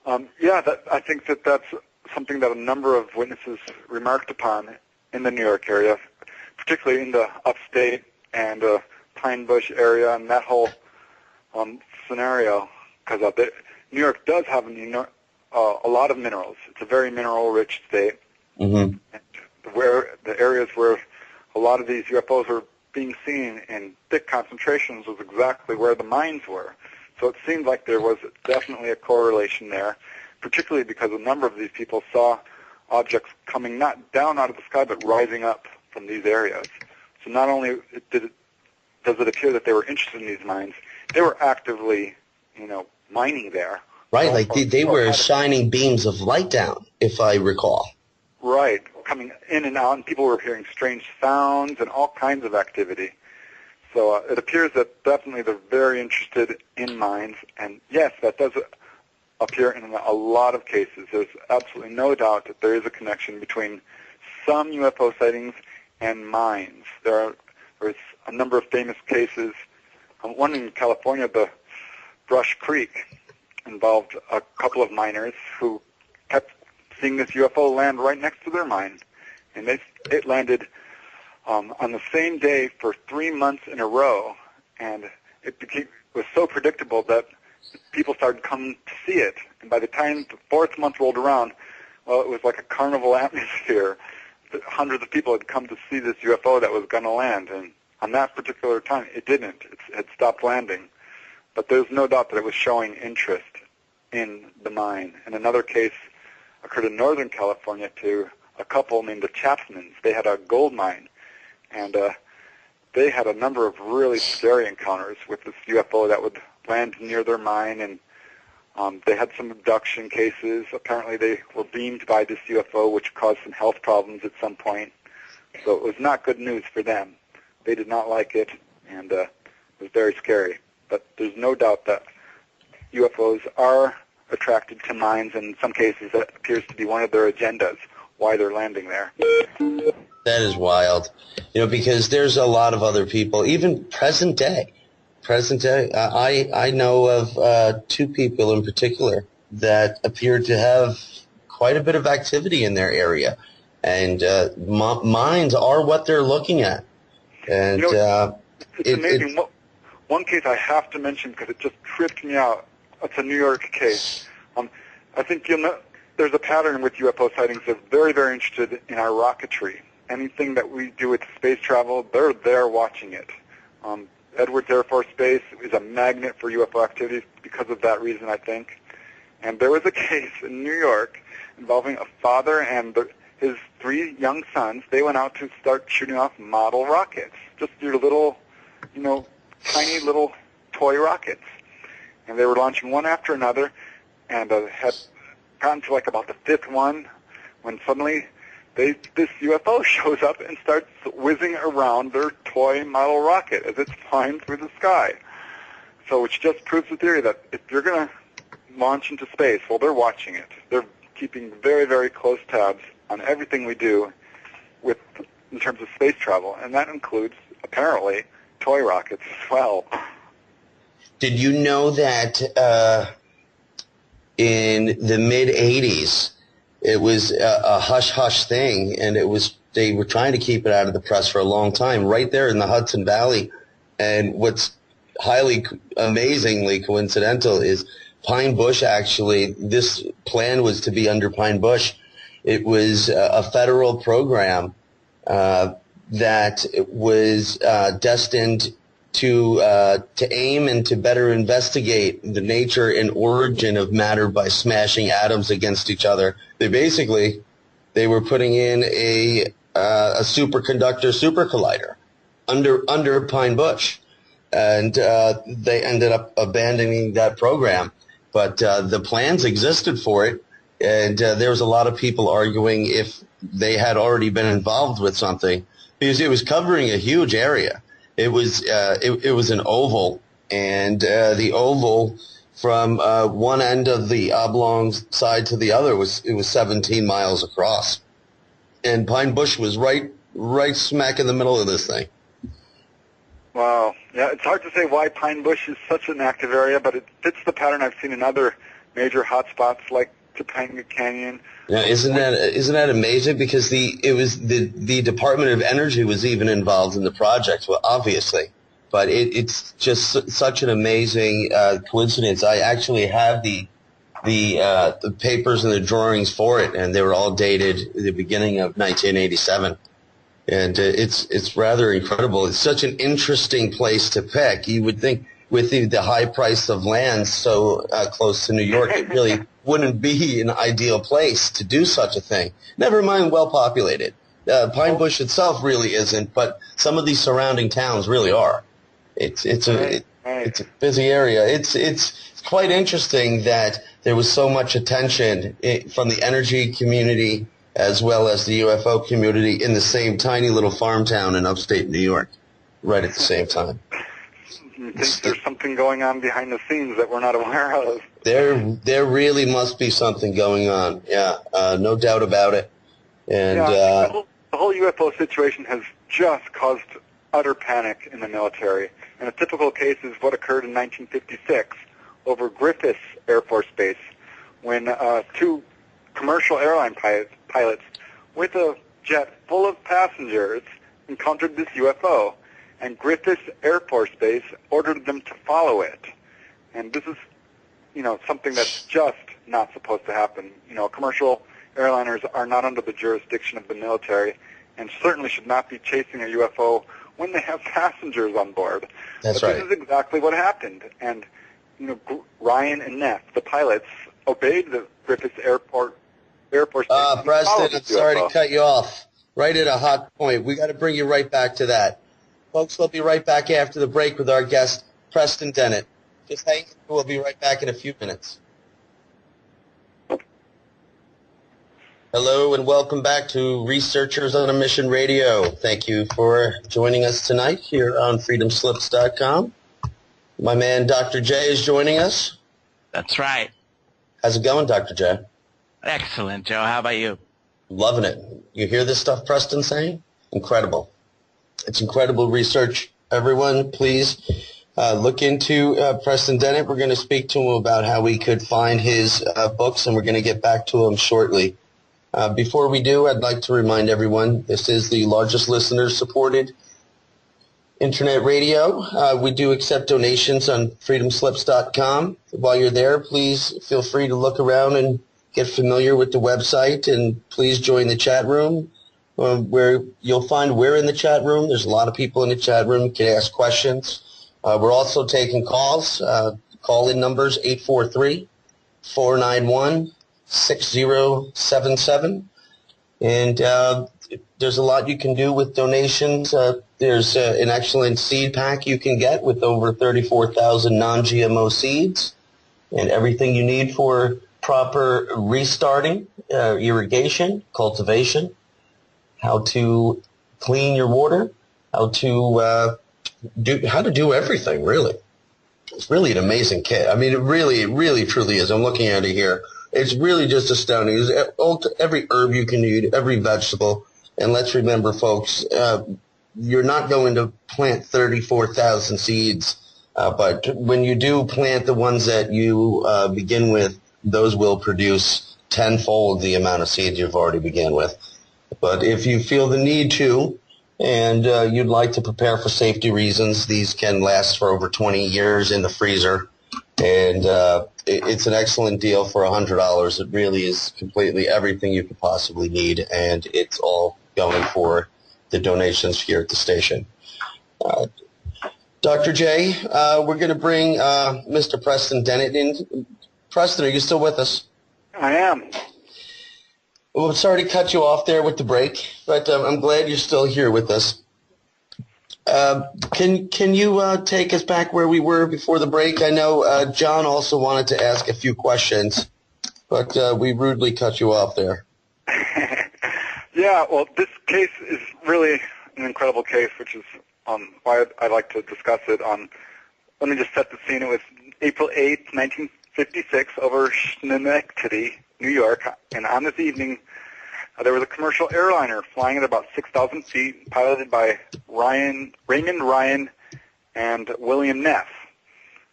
I think that's something that a number of witnesses remarked upon in the New York area, particularly in the upstate and Pine Bush area and that whole scenario, because New York does have a lot of minerals. It's a very mineral-rich state, and where the areas where a lot of these UFOs were being seen in thick concentrations was exactly where the mines were. So it seemed like there was definitely a correlation there, particularly because a number of these people saw objects coming not down out of the sky but rising up from these areas. So not only does it appear that they were interested in these mines, they were actively, mining there. Right, like they were shining beams of light down, if I recall. Right, coming in and out, and people were hearing strange sounds and all kinds of activity. So it appears that definitely they're very interested in mines, and yes, that does appear in a lot of cases. There's absolutely no doubt that there is a connection between some UFO sightings and mines. There's There's a number of famous cases. One in California, the Brush Creek, involved a couple of miners who kept seeing this UFO land right next to their mine. And it landed on the same day for 3 months in a row. And it was so predictable that people started coming to see it. And by the time the 4th month rolled around, well, it was like a carnival atmosphere. Hundreds of people had come to see this UFO that was going to land. And on that particular time, it didn't. It had stopped landing. But there's no doubt that it was showing interest in the mine. And another case occurred in Northern California to a couple named the Chapmans. They had a gold mine, and they had a number of really scary encounters with this UFO that would land near their mine, and they had some abduction cases. Apparently they were beamed by this UFO, which caused some health problems at some point. So it was not good news for them. They did not like it, and it was very scary. But there's no doubt that UFOs are attracted to mines, and in some cases that appears to be one of their agendas, why they're landing there. That is wild. Because there's a lot of other people, even present day. I know of 2 people in particular that appear to have quite a bit of activity in their area. And mines are what they're looking at. And it's amazing. One case I have to mention because it just tripped me out. It's a New York case. I think you'll know there's a pattern with UFO sightings. They're very, very interested in our rocketry. Anything that we do with space travel, they're there watching it. Edwards Air Force Base is a magnet for UFO activity because of that reason, I think. And there was a case in New York involving a father and his 3 young sons. They went out to start shooting off model rockets, just your little, tiny little toy rockets. And they were launching one after another, and had gotten to like about the 5th one when suddenly this UFO shows up and starts whizzing around their toy model rocket as it's flying through the sky. So which just proves the theory that if you're going to launch into space, well, they're watching it. They're keeping very, very close tabs on everything we do in terms of space travel, and that includes, apparently, toy rockets as well. Did you know that in the mid-'80s, it was a hush-hush thing, and they were trying to keep it out of the press for a long time, right there in the Hudson Valley. And what's highly amazingly coincidental is Pine Bush, actually, this plan was to be under Pine Bush. It was a federal program that was destined to aim and to better investigate the nature and origin of matter by smashing atoms against each other. They were putting in a superconductor super collider under Pine Bush, and they ended up abandoning that program. But the plans existed for it, and there was a lot of people arguing if they had already been involved with something, because it was covering a huge area. It was an oval, and the oval from one end of the oblong side to the other was 17 miles across, and Pine Bush was right smack in the middle of this thing. Wow. Yeah, it's hard to say why Pine Bush is such an active area, but it fits the pattern I've seen in other major hotspots like Topanga Canyon. Yeah, isn't that amazing? Because the Department of Energy was even involved in the project, well, obviously, but it's just such an amazing coincidence. I actually have the papers and the drawings for it, and they were all dated the beginning of 1987. And it's rather incredible. It's such an interesting place to pick. You would think with the high price of land so close to New York, it really wouldn't be an ideal place to do such a thing. Never mind well populated. Pine Bush itself really isn't, but some of these surrounding towns really are. It's a busy area. It's quite interesting that there was so much attention from the energy community as well as the UFO community in the same tiny little farm town in upstate New York, right at the same time. You think there's something going on behind the scenes that we're not aware of? There really must be something going on. Yeah, no doubt about it. And the whole UFO situation has just caused utter panic in the military. And a typical case is what occurred in 1956 over Griffith Air Force Base when two commercial airline pilots with a jet full of passengers encountered this UFO, and Griffith Air Force Base ordered them to follow it. And this is, something that's just not supposed to happen. Commercial airliners are not under the jurisdiction of the military and certainly should not be chasing a UFO when they have passengers on board. That's but right. This is exactly what happened. And, Ryan and Neff, the pilots, obeyed the Griffith Air Force Base. Preston, I'm sorry to cut you off. Right at a hot point. We got to bring you right back to that. Folks, we'll be right back after the break with our guest, Preston Dennett. Just hang. We'll be right back in a few minutes. Hello and welcome back to Researchers on a Mission Radio. Thank you for joining us tonight here on freedomslips.com. My man, Dr. J, is joining us. That's right. How's it going, Dr. J? Excellent, Joe. How about you? Loving it. You hear this stuff Preston's saying? Incredible. It's incredible research. Everyone, please look into Preston Dennett. We're going to speak to him about how we could find his books, and we're going to get back to him shortly. Before we do, I'd like to remind everyone this is the largest listener-supported internet radio. We do accept donations on freedomslips.com. While you're there, please feel free to look around and get familiar with the website, and please join the chat room where you'll find we're in the chat room. There's a lot of people in the chat room. You can ask questions. We're also taking calls. Call-in numbers 843-491-6077. And there's a lot you can do with donations. There's an excellent seed pack you can get with over 34,000 non-GMO seeds and everything you need for proper restarting, irrigation, cultivation, how to clean your water, how to do everything, really. It's really an amazing kit. I mean, it really, truly is. I'm looking at it here. It's really just astounding. It's every herb you can eat, every vegetable. And let's remember, folks, you're not going to plant 34,000 seeds, but when you do plant the ones that you begin with, those will produce tenfold the amount of seeds you've already began with. But if you feel the need to, and you'd like to prepare for safety reasons, these can last for over 20 years in the freezer. And it's an excellent deal for $100. It really is completely everything you could possibly need, and it's all going for the donations here at the station. Dr. J, we're going to bring Mr. Preston Dennett in. Preston, are you still with us? I am. Well, I'm sorry to cut you off there with the break, but I'm glad you're still here with us. Can you take us back where we were before the break? I know John also wanted to ask a few questions, but we rudely cut you off there. Yeah, well, this case is really an incredible case, which is why I'd like to discuss it. Let me just set the scene. It was April 8th, 1956, over Schenectady, New York, and on this evening, there was a commercial airliner flying at about 6,000 feet, piloted by Raymond Ryan and William Neff.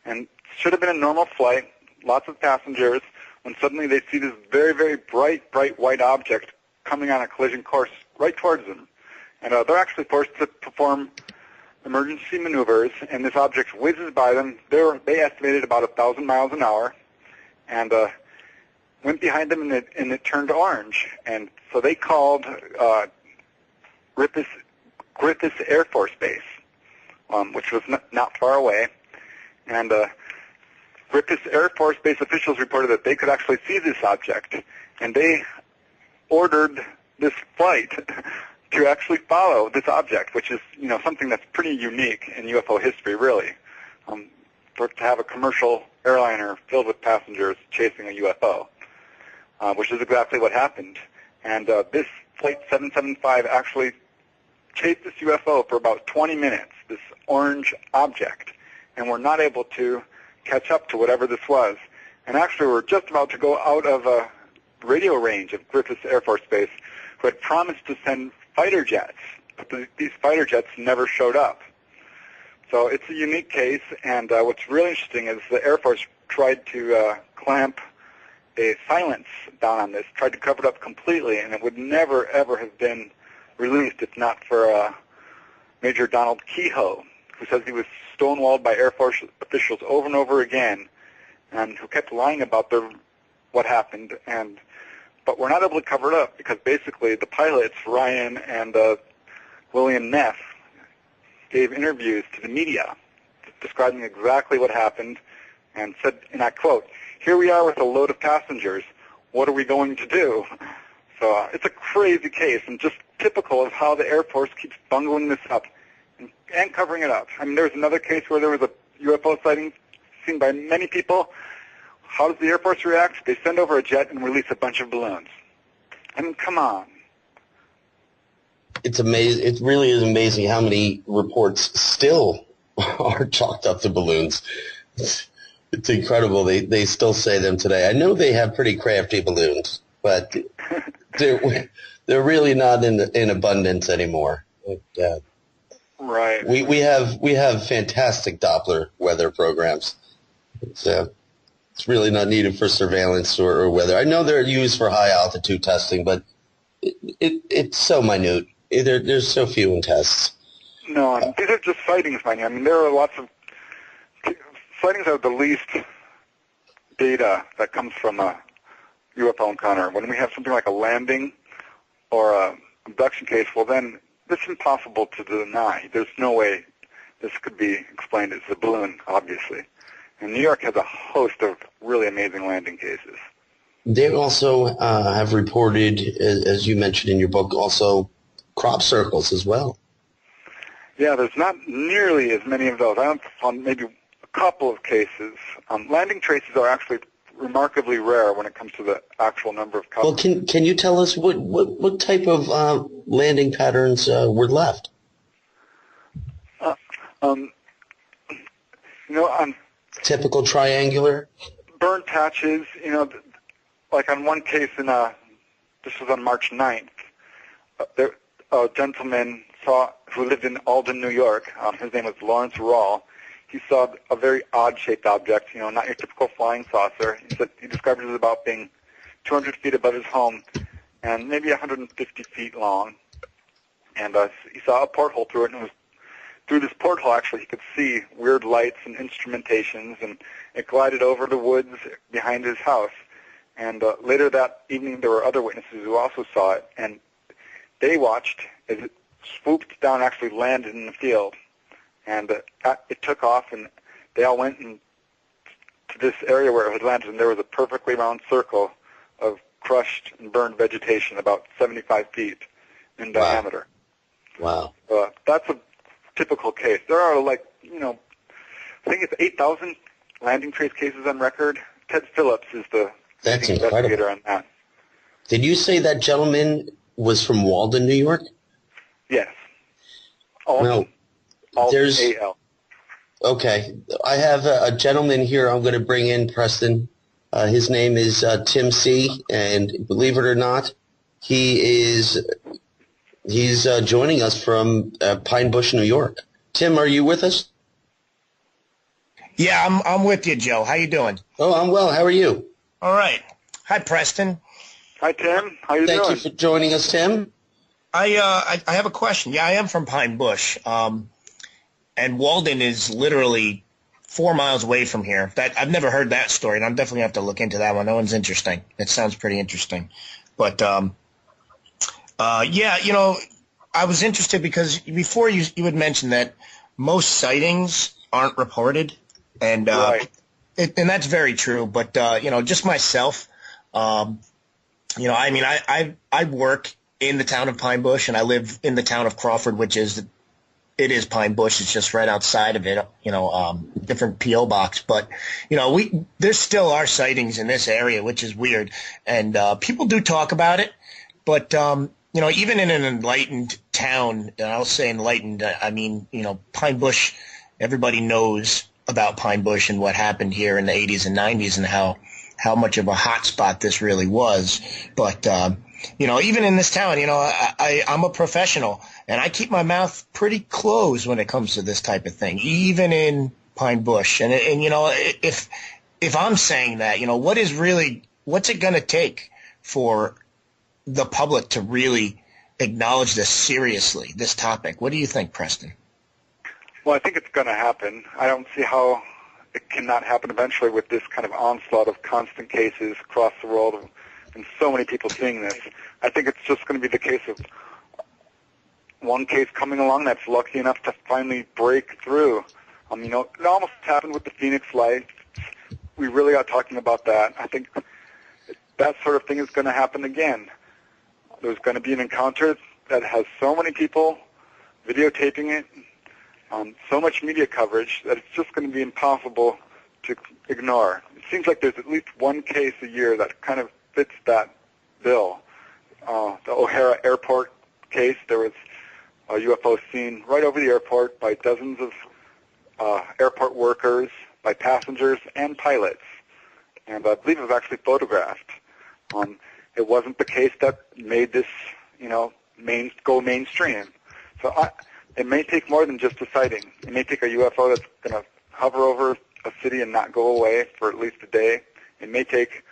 And it should have been a normal flight, lots of passengers, when suddenly they see this very, very bright white object coming on a collision course right towards them. And they're actually forced to perform emergency maneuvers, and this object whizzes by them. They estimated about 1,000 miles an hour, and went behind them, and it turned orange. And so they called Griffith Air Force Base, which was not far away. And Griffith Air Force Base officials reported that they could actually see this object, and they ordered this flight to actually follow this object, which is something that's pretty unique in UFO history, really, to have a commercial airliner filled with passengers chasing a UFO, which is exactly what happened. And this Flight 775 actually chased this UFO for about 20 minutes, this orange object, and were not able to catch up to whatever this was. And actually were just about to go out of radio range of Griffith Air Force Base, who had promised to send fighter jets but these fighter jets never showed up. So it's a unique case, and what's really interesting is the Air Force tried to clamp a silence down on this, tried to cover it up completely, and it would never, ever have been released if not for Major Donald Kehoe, who says he was stonewalled by Air Force officials over and over again, and who kept lying about what happened. But we're not able to cover it up because basically the pilots, Ryan and William Neff, gave interviews to the media describing exactly what happened and said, and I quote, "Here we are with a load of passengers. What are we going to do?" So it's a crazy case and just typical of how the Air Force keeps bungling this up and covering it up. I mean, there was another case where there was a UFO sighting seen by many people. How does the Air Force react? They send over a jet and release a bunch of balloons. I mean, come on. It's amazing. It really is amazing how many reports still are chalked up to balloons. It's incredible. They still say them today. I know they have pretty crafty balloons, but they're really not in abundance anymore. Right. We have fantastic Doppler weather programs. It's really not needed for surveillance or weather. I know they're used for high altitude testing, but it's so minute. There's so few in tests. No, these are just sightings, mind you. I mean, there are lots of sightings have the least data that comes from a UFO encounter. When we have something like a landing or a abduction case, well, then it's impossible to deny. There's no way this could be explained as a balloon, obviously. And New York has a host of really amazing landing cases. They also have reported, as you mentioned in your book, also crop circles as well. Yeah, there's not nearly as many of those. I found maybe a couple of cases. Landing traces are actually remarkably rare when it comes to the actual number of couples. Well, can you tell us what type of landing patterns were left? Typical triangular? Burnt patches, like on one case this was on March 9th, a gentleman who lived in Alden, New York. His name was Lawrence Rawl. He saw a very odd-shaped object, not your typical flying saucer. He described it as about being 200 feet above his home and maybe 150 feet long. And he saw a porthole through it, and it was through this porthole, actually, he could see weird lights and instrumentations, and it glided over the woods behind his house. And later that evening, there were other witnesses who also saw it, and they watched as it swooped down, actually landed in the field. And it took off, and they all went to this area where it had landed, and there was a perfectly round circle of crushed and burned vegetation about 75 feet in diameter. Wow. That's a typical case. There are I think it's 8,000 landing trace cases on record. Ted Phillips is the investigator on that. Did you say that gentleman was from Walden, New York? Yes. There's A-L. Okay. I have a gentleman here I'm going to bring in, Preston. His name is Tim C., and believe it or not, he's joining us from Pine Bush, New York. Tim, are you with us? Yeah, I'm with you, Joe. How you doing? Oh, I'm well. How are you? All right. Hi, Preston. Hi, Tim. How you doing? Thank you for joining us, Tim. I have a question. Yeah, I am from Pine Bush, and Walden is literally 4 miles away from here. I've never heard that story, and I'm definitely have to look into that one. That one's interesting. It sounds pretty interesting. But yeah, I was interested because before you had mentioned that most sightings aren't reported, and right. And that's very true. But just myself, I mean, I work in the town of Pine Bush, and I live in the town of Crawford, which is Pine Bush. It's just right outside of it, different P.O. box. But, there still are sightings in this area, which is weird. And people do talk about it. But, even in an enlightened town, and I'll say enlightened, I mean, Pine Bush, everybody knows about Pine Bush and what happened here in the 80s and 90s and how much of a hot spot this really was. But Even in this town, I'm a professional, and I keep my mouth pretty closed when it comes to this type of thing, even in Pine Bush. And if I'm saying that, what's it going to take for the public to really acknowledge this seriously, this topic? What do you think, Preston? Well, I think it's going to happen. I don't see how it cannot happen eventually with this kind of onslaught of constant cases across the world and so many people seeing this. I think it's just going to be the case of one case coming along that's lucky enough to finally break through. It almost happened with the Phoenix Lights. We really are talking about that. I think that sort of thing is going to happen again. There's going to be an encounter that has so many people videotaping it, so much media coverage that it's just going to be impossible to ignore. It seems like there's at least one case a year that kind of fits that bill. The O'Hara Airport case, there was a UFO seen right over the airport by dozens of airport workers, by passengers and pilots, and I believe it was actually photographed. It wasn't the case that made this, go mainstream. So it may take more than just a sighting. It may take a UFO that's going to hover over a city and not go away for at least a day. It may take,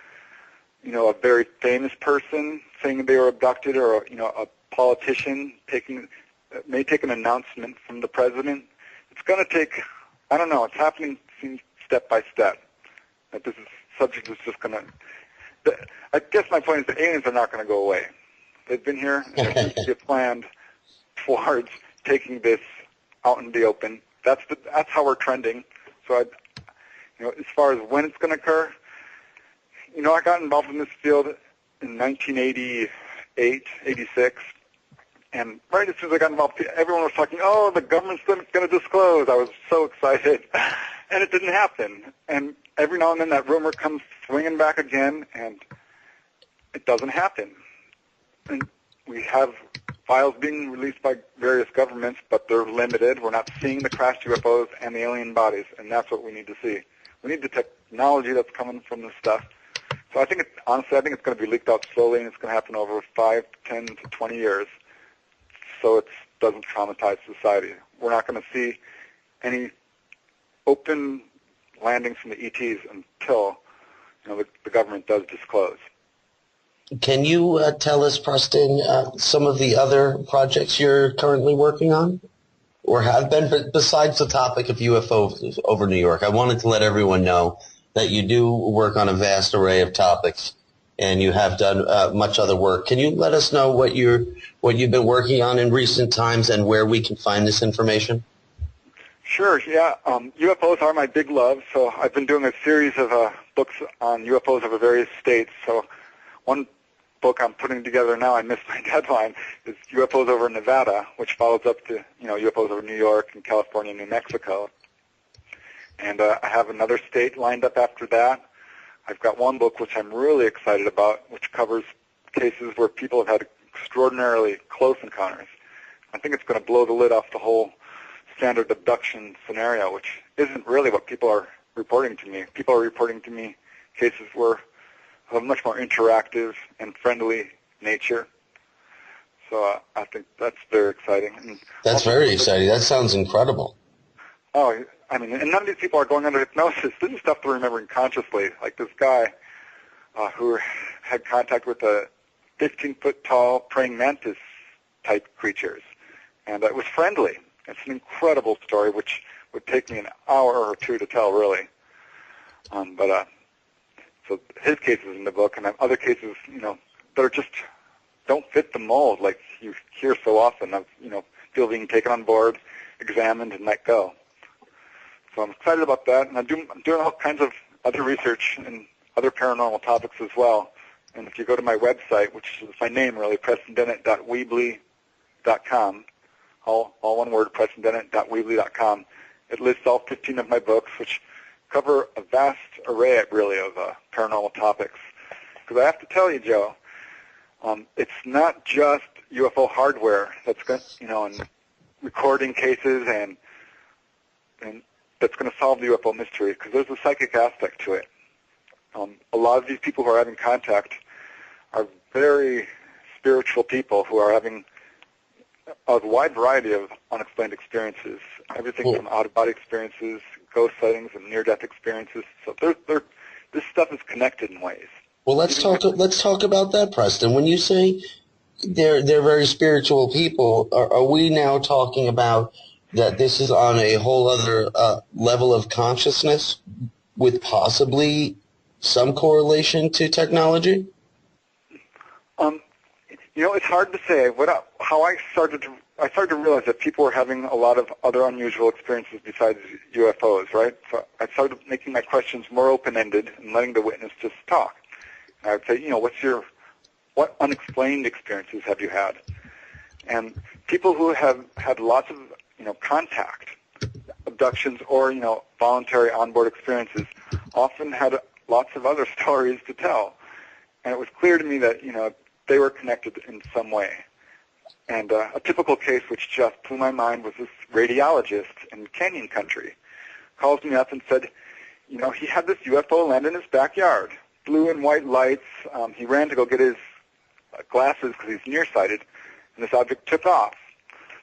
a very famous person saying they were abducted, or a politician may take an announcement from the president. It's going to take, I don't know, it's happening step by step. That this subject is just going to, I guess my point is the aliens are not going to go away. They've been here, and there seems to be a plan towards taking this out in the open. That's how we're trending. So, as far as when it's going to occur, I got involved in this field in 1988, 86, and right as soon as I got involved, everyone was talking, oh, the government's going to disclose. I was so excited, and it didn't happen. And every now and then that rumor comes swinging back again, and it doesn't happen. And we have files being released by various governments, but they're limited. We're not seeing the crashed UFOs and the alien bodies, and that's what we need to see. We need the technology that's coming from this stuff. So honestly, I think it's going to be leaked out slowly, and it's going to happen over 5, 10 to 20 years, so it doesn't traumatize society. We're not going to see any open landings from the ETs until the government does disclose. Can you tell us, Preston, some of the other projects you're currently working on or have been, besides the topic of UFOs over New York? I wanted to let everyone know that you do work on a vast array of topics, and you have done much other work. Can you let us know what you've been working on in recent times and where we can find this information? Sure, yeah. UFOs are my big love, so I've been doing a series of books on UFOs over various states. So one book I'm putting together now, I missed my deadline, is UFOs over Nevada, which follows up to UFOs over New York and California and New Mexico. And I have another state lined up after that. I've got one book which I'm really excited about, which covers cases where people have had extraordinarily close encounters. I think it's going to blow the lid off the whole standard abduction scenario, which isn't really what people are reporting to me. People are reporting to me cases where of a much more interactive and friendly nature. So I think that's very exciting. And that's very exciting. That sounds incredible. Oh, and none of these people are going under hypnosis. This is stuff to remembering consciously. Like this guy who had contact with a 15-foot-tall praying mantis-type creatures, and it was friendly. It's an incredible story, which would take me an hour or two to tell, really. So his case is in the book, and I have other cases, that are just don't fit the mold, like you hear so often of, people being taken on board, examined, and let go. So I'm excited about that, and I'm doing all kinds of other research and other paranormal topics as well. And if you go to my website, which is my name really, PrestonDennett.weebly.com, all one word, PrestonDennett.weebly.com, it lists all 15 of my books, which cover a vast array, really, of paranormal topics. Because I have to tell you, Joe, it's not just UFO hardware that's going, and recording cases and that's going to solve the UFO mystery. Because there's a psychic aspect to it. A lot of these people who are having contact are very spiritual people who are having a wide variety of unexplained experiences, everything from out-of-body experiences, ghost sightings, and near-death experiences. So this stuff is connected in ways. Well, let's talk about that, Preston. When you say they're very spiritual people, are we now talking about that this is on a whole other level of consciousness with possibly some correlation to technology? It's hard to say. How I started to realize that people were having a lot of other unusual experiences besides UFOs, right? So I started making my questions more open-ended and letting the witness just talk. And I would say, what unexplained experiences have you had? And people who have had lots of, contact, abductions, or, voluntary onboard experiences often had lots of other stories to tell. And it was clear to me that, they were connected in some way. And a typical case which just blew my mind was this radiologist in Canyon Country. Calls me up and said, he had this UFO land in his backyard, blue and white lights. He ran to go get his glasses because he's nearsighted, and this object took off.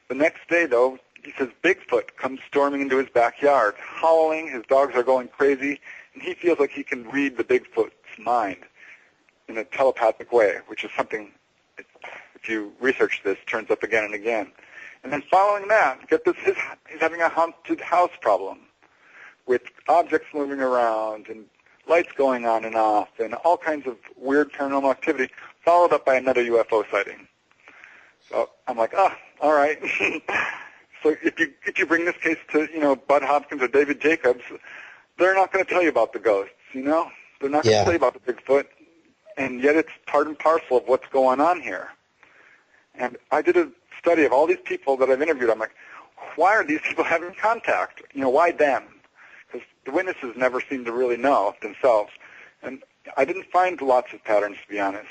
The next day, though, he says Bigfoot comes storming into his backyard, howling. His dogs are going crazy, and he feels like he can read the Bigfoot's mind in a telepathic way, which is something, if you research this, turns up again and again. And then following that, get this, he's having a haunted house problem with objects moving around and lights going on and off and all kinds of weird paranormal activity, followed up by another UFO sighting. So I'm like, all right. So if you bring this case to, Bud Hopkins or David Jacobs, they're not going to tell you about the ghosts, They're not going to tell you about the Bigfoot. And yet it's part and parcel of what's going on here. And I did a study of all these people that I've interviewed. I'm like, why are these people having contact? Why them? Because the witnesses never seem to really know themselves. And I didn't find lots of patterns, to be honest.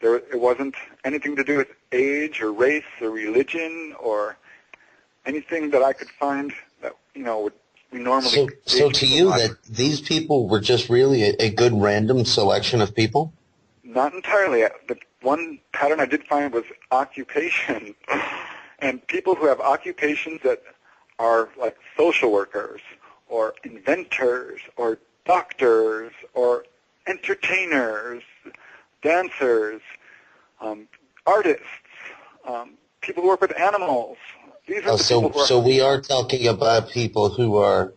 It wasn't anything to do with age or race or religion or anything that I could find that, would we normally... So to you, that these people were just really a good random selection of people? Not entirely. The one pattern I did find was occupation. And people who have occupations that are like social workers or inventors or doctors or entertainers, dancers, artists, people who work with animals. These are the people who are... So we are talking about people who are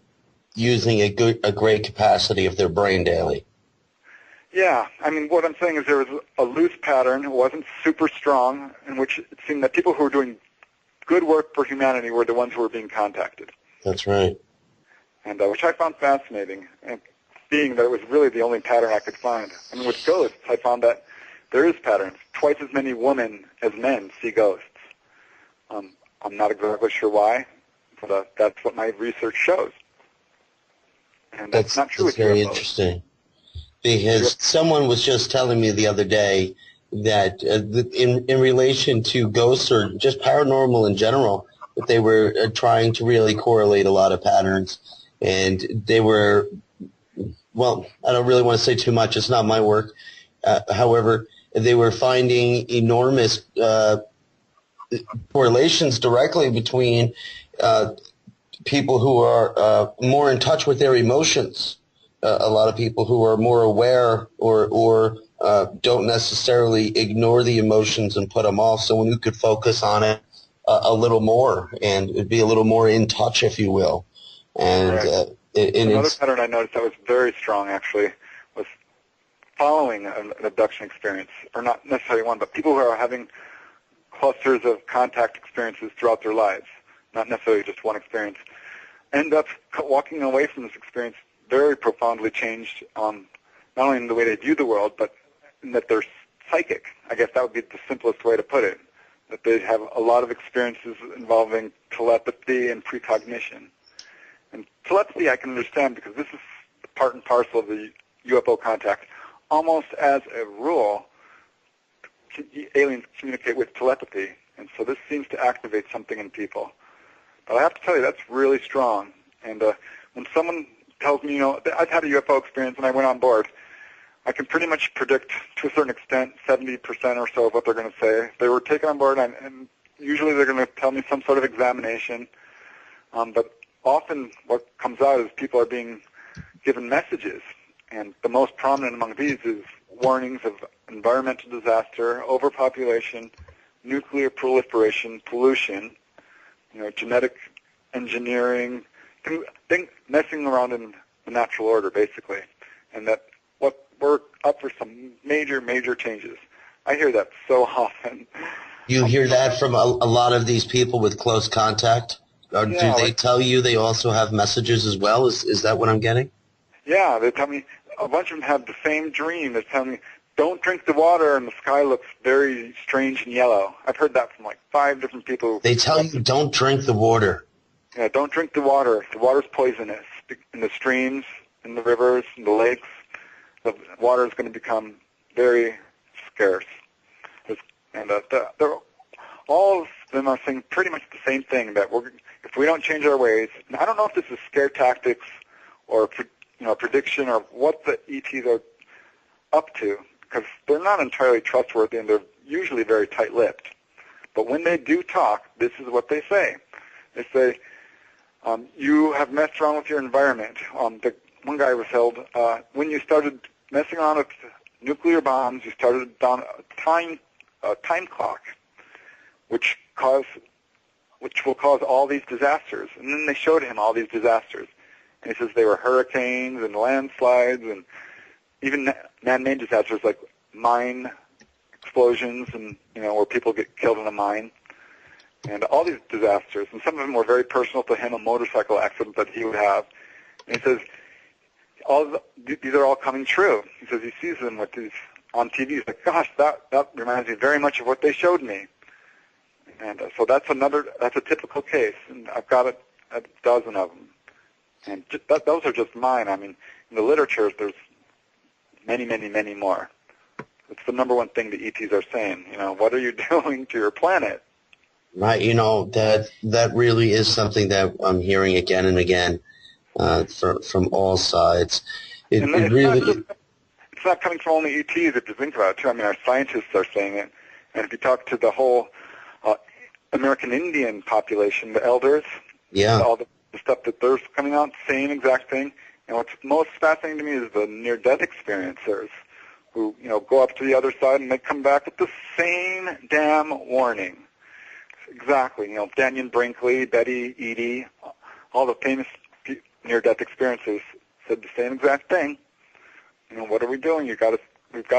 using a great capacity of their brain daily. Yeah, what I'm saying is there was a loose pattern. It wasn't super strong, in which it seemed that people who were doing good work for humanity were the ones who were being contacted. That's right. And which I found fascinating, and being that it was really the only pattern I could find. With ghosts, I found that there is patterns. Twice as many women as men see ghosts. I'm not exactly sure why, but that's what my research shows. And that's not true with UFOs. That's very interesting. Because someone was just telling me the other day that in relation to ghosts or just paranormal in general, that they were trying to really correlate a lot of patterns. And they were, well, I don't really want to say too much. It's not my work. However, they were finding enormous correlations directly between people who are more in touch with their emotions. A lot of people who are more aware or don't necessarily ignore the emotions and put them off. Someone who could focus on it a little more and be a little more in touch, if you will. And another pattern I noticed that was very strong, actually, was following an abduction experience, or not necessarily one, but people who are having clusters of contact experiences throughout their lives, not necessarily just one experience, end up walking away from this experience very profoundly changed, not only in the way they view the world, but in that they're psychic. I guess that would be the simplest way to put it, that they have a lot of experiences involving telepathy and precognition. And telepathy I can understand because this is part and parcel of the UFO contact. Almost as a rule, aliens communicate with telepathy, and so this seems to activate something in people. But I have to tell you, that's really strong. And when someone tells me, I've had a UFO experience and I went on board, I can pretty much predict, to a certain extent, 70% or so of what they're going to say. They were taken on board, and usually they're going to tell me some sort of examination. But often what comes out is people are being given messages, and the most prominent among these is warnings of environmental disaster, overpopulation, nuclear proliferation, pollution, genetic engineering, messing around in the natural order, basically, and that we're up for some major, major changes. I hear that so often. You hear that from a lot of these people with close contact? Or do they tell you they also have messages as well? Is that what I'm getting? Yeah, they tell me, a bunch of them have the same dream. They tell me, don't drink the water and the sky looks very strange and yellow. I've heard that from like 5 different people. They tell you don't drink the water. Yeah, don't drink the water. The water's poisonous. In the streams, in the rivers, in the lakes, the water is going to become very scarce. And all of them are saying pretty much the same thing, that if we don't change our ways, and I don't know if this is scare tactics or prediction or what the ETs are up to, because they're not entirely trustworthy and they're usually very tight-lipped. But when they do talk, this is what they say. They say, you have messed around with your environment. One guy was held, when you started messing around with nuclear bombs, you started down a time clock, which will cause all these disasters. And then they showed him all these disasters. And he says they were hurricanes and landslides and even man-made disasters like mine explosions and, where people get killed in a mine. And all these disasters. And some of them were very personal to him, a motorcycle accident that he would have. And he says, these are all coming true. He says he sees them with these on TV. He's like, gosh, that reminds me very much of what they showed me. And so that's a typical case. And I've got a dozen of them. And those are just mine. I mean, in the literature, there's many, many, many more. It's the number one thing the ETs are saying. What are you doing to your planet? Right. That really is something that I'm hearing again and again from all sides. It's not coming from only ETs, if you think about it, too. I mean, our scientists are saying it. And if you talk to the whole American Indian population, the elders, all the stuff that they're coming out, same exact thing. And what's most fascinating to me is the near-death experiencers who, go up to the other side and they come back with the same damn warning. Exactly. Daniel Brinkley, Betty Eadie, all the famous near-death experiencers said the same exact thing. What are we doing? We've got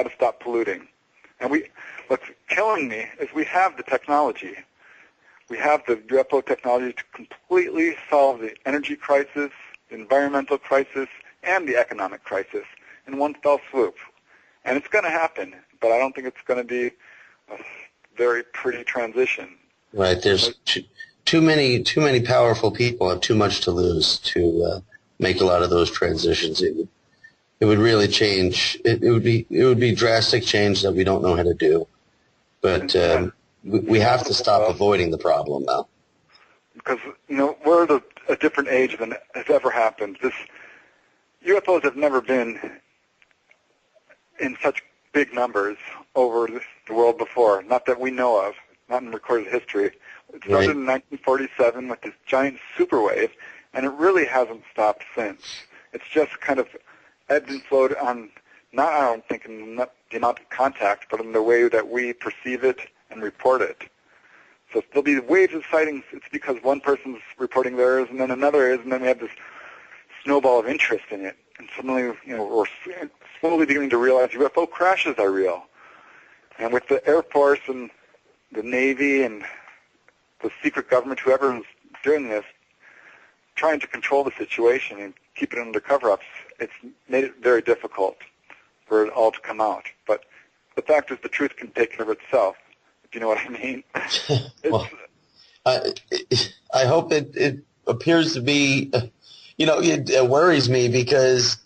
to stop polluting. And what's killing me is we have the technology. We have the UFO technology to completely solve the energy crisis, the environmental crisis, and the economic crisis in one fell swoop. And it's going to happen, but I don't think it's going to be a very pretty transition. Right. There's too many powerful people have too much to lose to make a lot of those transitions. It would really change. It would be drastic change that we don't know how to do. But we have to stop avoiding the problem now. Because we're at a different age than has ever happened. UFOs have never been in such big numbers over the world before. Not that we know of. Not in recorded history. It started in 1947 with this giant superwave, and it really hasn't stopped since. It's just kind of ebbed and flowed on, not, I don't think, in the amount of contact, but in the way that we perceive it and report it. So there'll be waves of sightings. It's because one person's reporting theirs, and then another is, and then we have this snowball of interest in it. And suddenly, we're slowly beginning to realize UFO crashes are real. And with the Air Force and the Navy and the secret government, whoever is doing this, trying to control the situation and keep it under cover-ups, it's made it very difficult for it all to come out. But the fact is the truth can take care of itself, if you know what I mean. Well, I hope it appears to be, it worries me because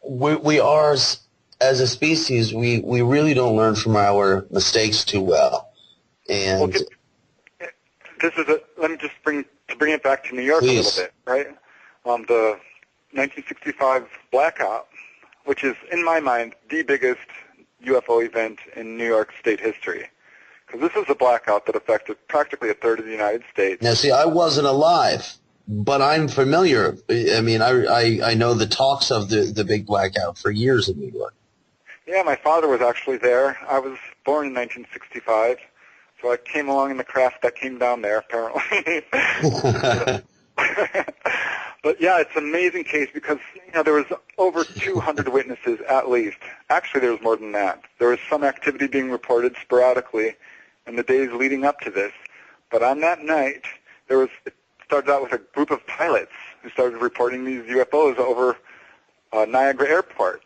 we are, as a species, we really don't learn from our mistakes too well. And let me just bring it back to New York a little bit, right? The 1965 blackout which is, in my mind, the biggest UFO event in New York State history. Because this is a blackout that affected practically a third of the United States. Now, see, I wasn't alive, but I'm familiar. I mean, I know the talks of the big blackout for years in New York. Yeah, my father was actually there. I was born in 1965, so I came along in the craft that came down there, apparently. But yeah, it's an amazing case because there was over 200 witnesses at least. Actually, there was more than that. There was some activity being reported sporadically in the days leading up to this. But on that night, it started out with a group of pilots who started reporting these UFOs over Niagara Airport.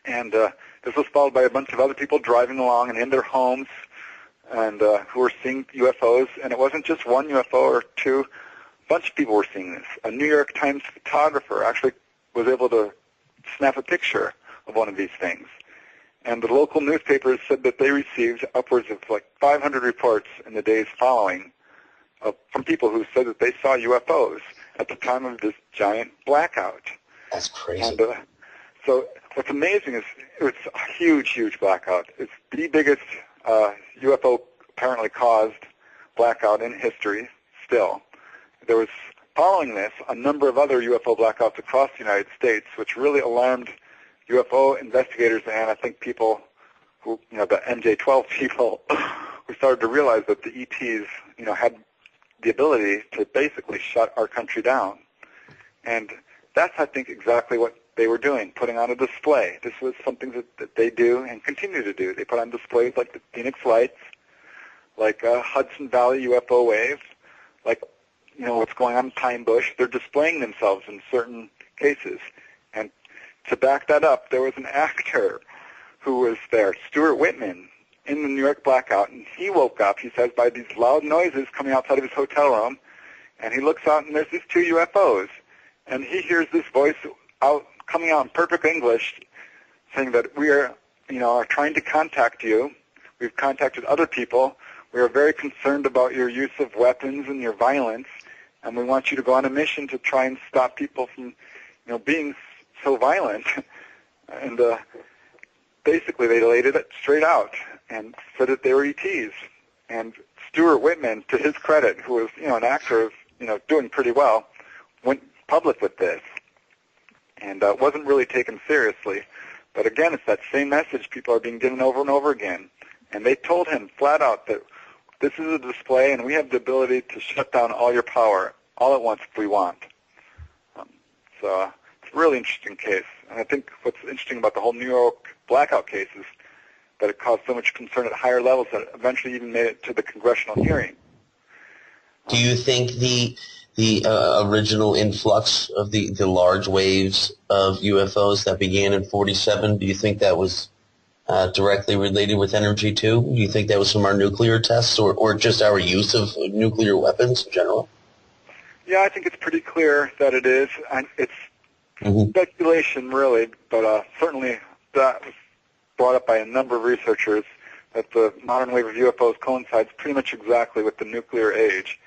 And this was followed by a bunch of other people driving along and in their homes and who were seeing UFOs. And it wasn't just one UFO or two. A bunch of people were seeing this. A New York Times photographer actually was able to snap a picture of one of these things. And the local newspapers said that they received upwards of like 500 reports in the days following from people who said that they saw UFOs at the time of this giant blackout. That's crazy. And so what's amazing is it's a huge, huge blackout. It's the biggest UFO apparently caused blackout in history still. There was, following this, a number of other UFO blackouts across the United States, which really alarmed UFO investigators and I think people who, the MJ-12 people, who started to realize that the ETs, had the ability to basically shut our country down. And that's, I think, exactly what they were doing, putting on a display. This was something that they do and continue to do. They put on displays like the Phoenix Lights, like Hudson Valley UFO Wave, like, what's going on in Pine Bush. They're displaying themselves in certain cases. And to back that up, there was an actor who was there, Stuart Whitman, in the New York blackout, and he woke up, he says, by these loud noises coming outside of his hotel room, and he looks out and there's these two UFOs, and he hears this voice coming out in perfect English saying that we are trying to contact you. We've contacted other people. We are very concerned about your use of weapons and your violence, and we want you to go on a mission to try and stop people from, being so violent. And basically they laid it straight out and said that they were ETs. And Stuart Whitman, to his credit, who was, an actor, doing pretty well, went public with this and wasn't really taken seriously. But again, it's that same message people are being given over and over again. And they told him flat out that this is a display and we have the ability to shut down all your power all at once if we want. So it's a really interesting case. And I think what's interesting about the whole New York blackout case is that it caused so much concern at higher levels that it eventually even made it to the congressional hearing. Do you think the original influx of the large waves of UFOs that began in 47, do you think that was directly related with Energy 2? Do you think that was from our nuclear tests or just our use of nuclear weapons in general? Yeah, I think it's pretty clear that it is. And it's speculation, really, but certainly that was brought up by a number of researchers that the modern wave of UFOs coincides pretty much exactly with the nuclear age.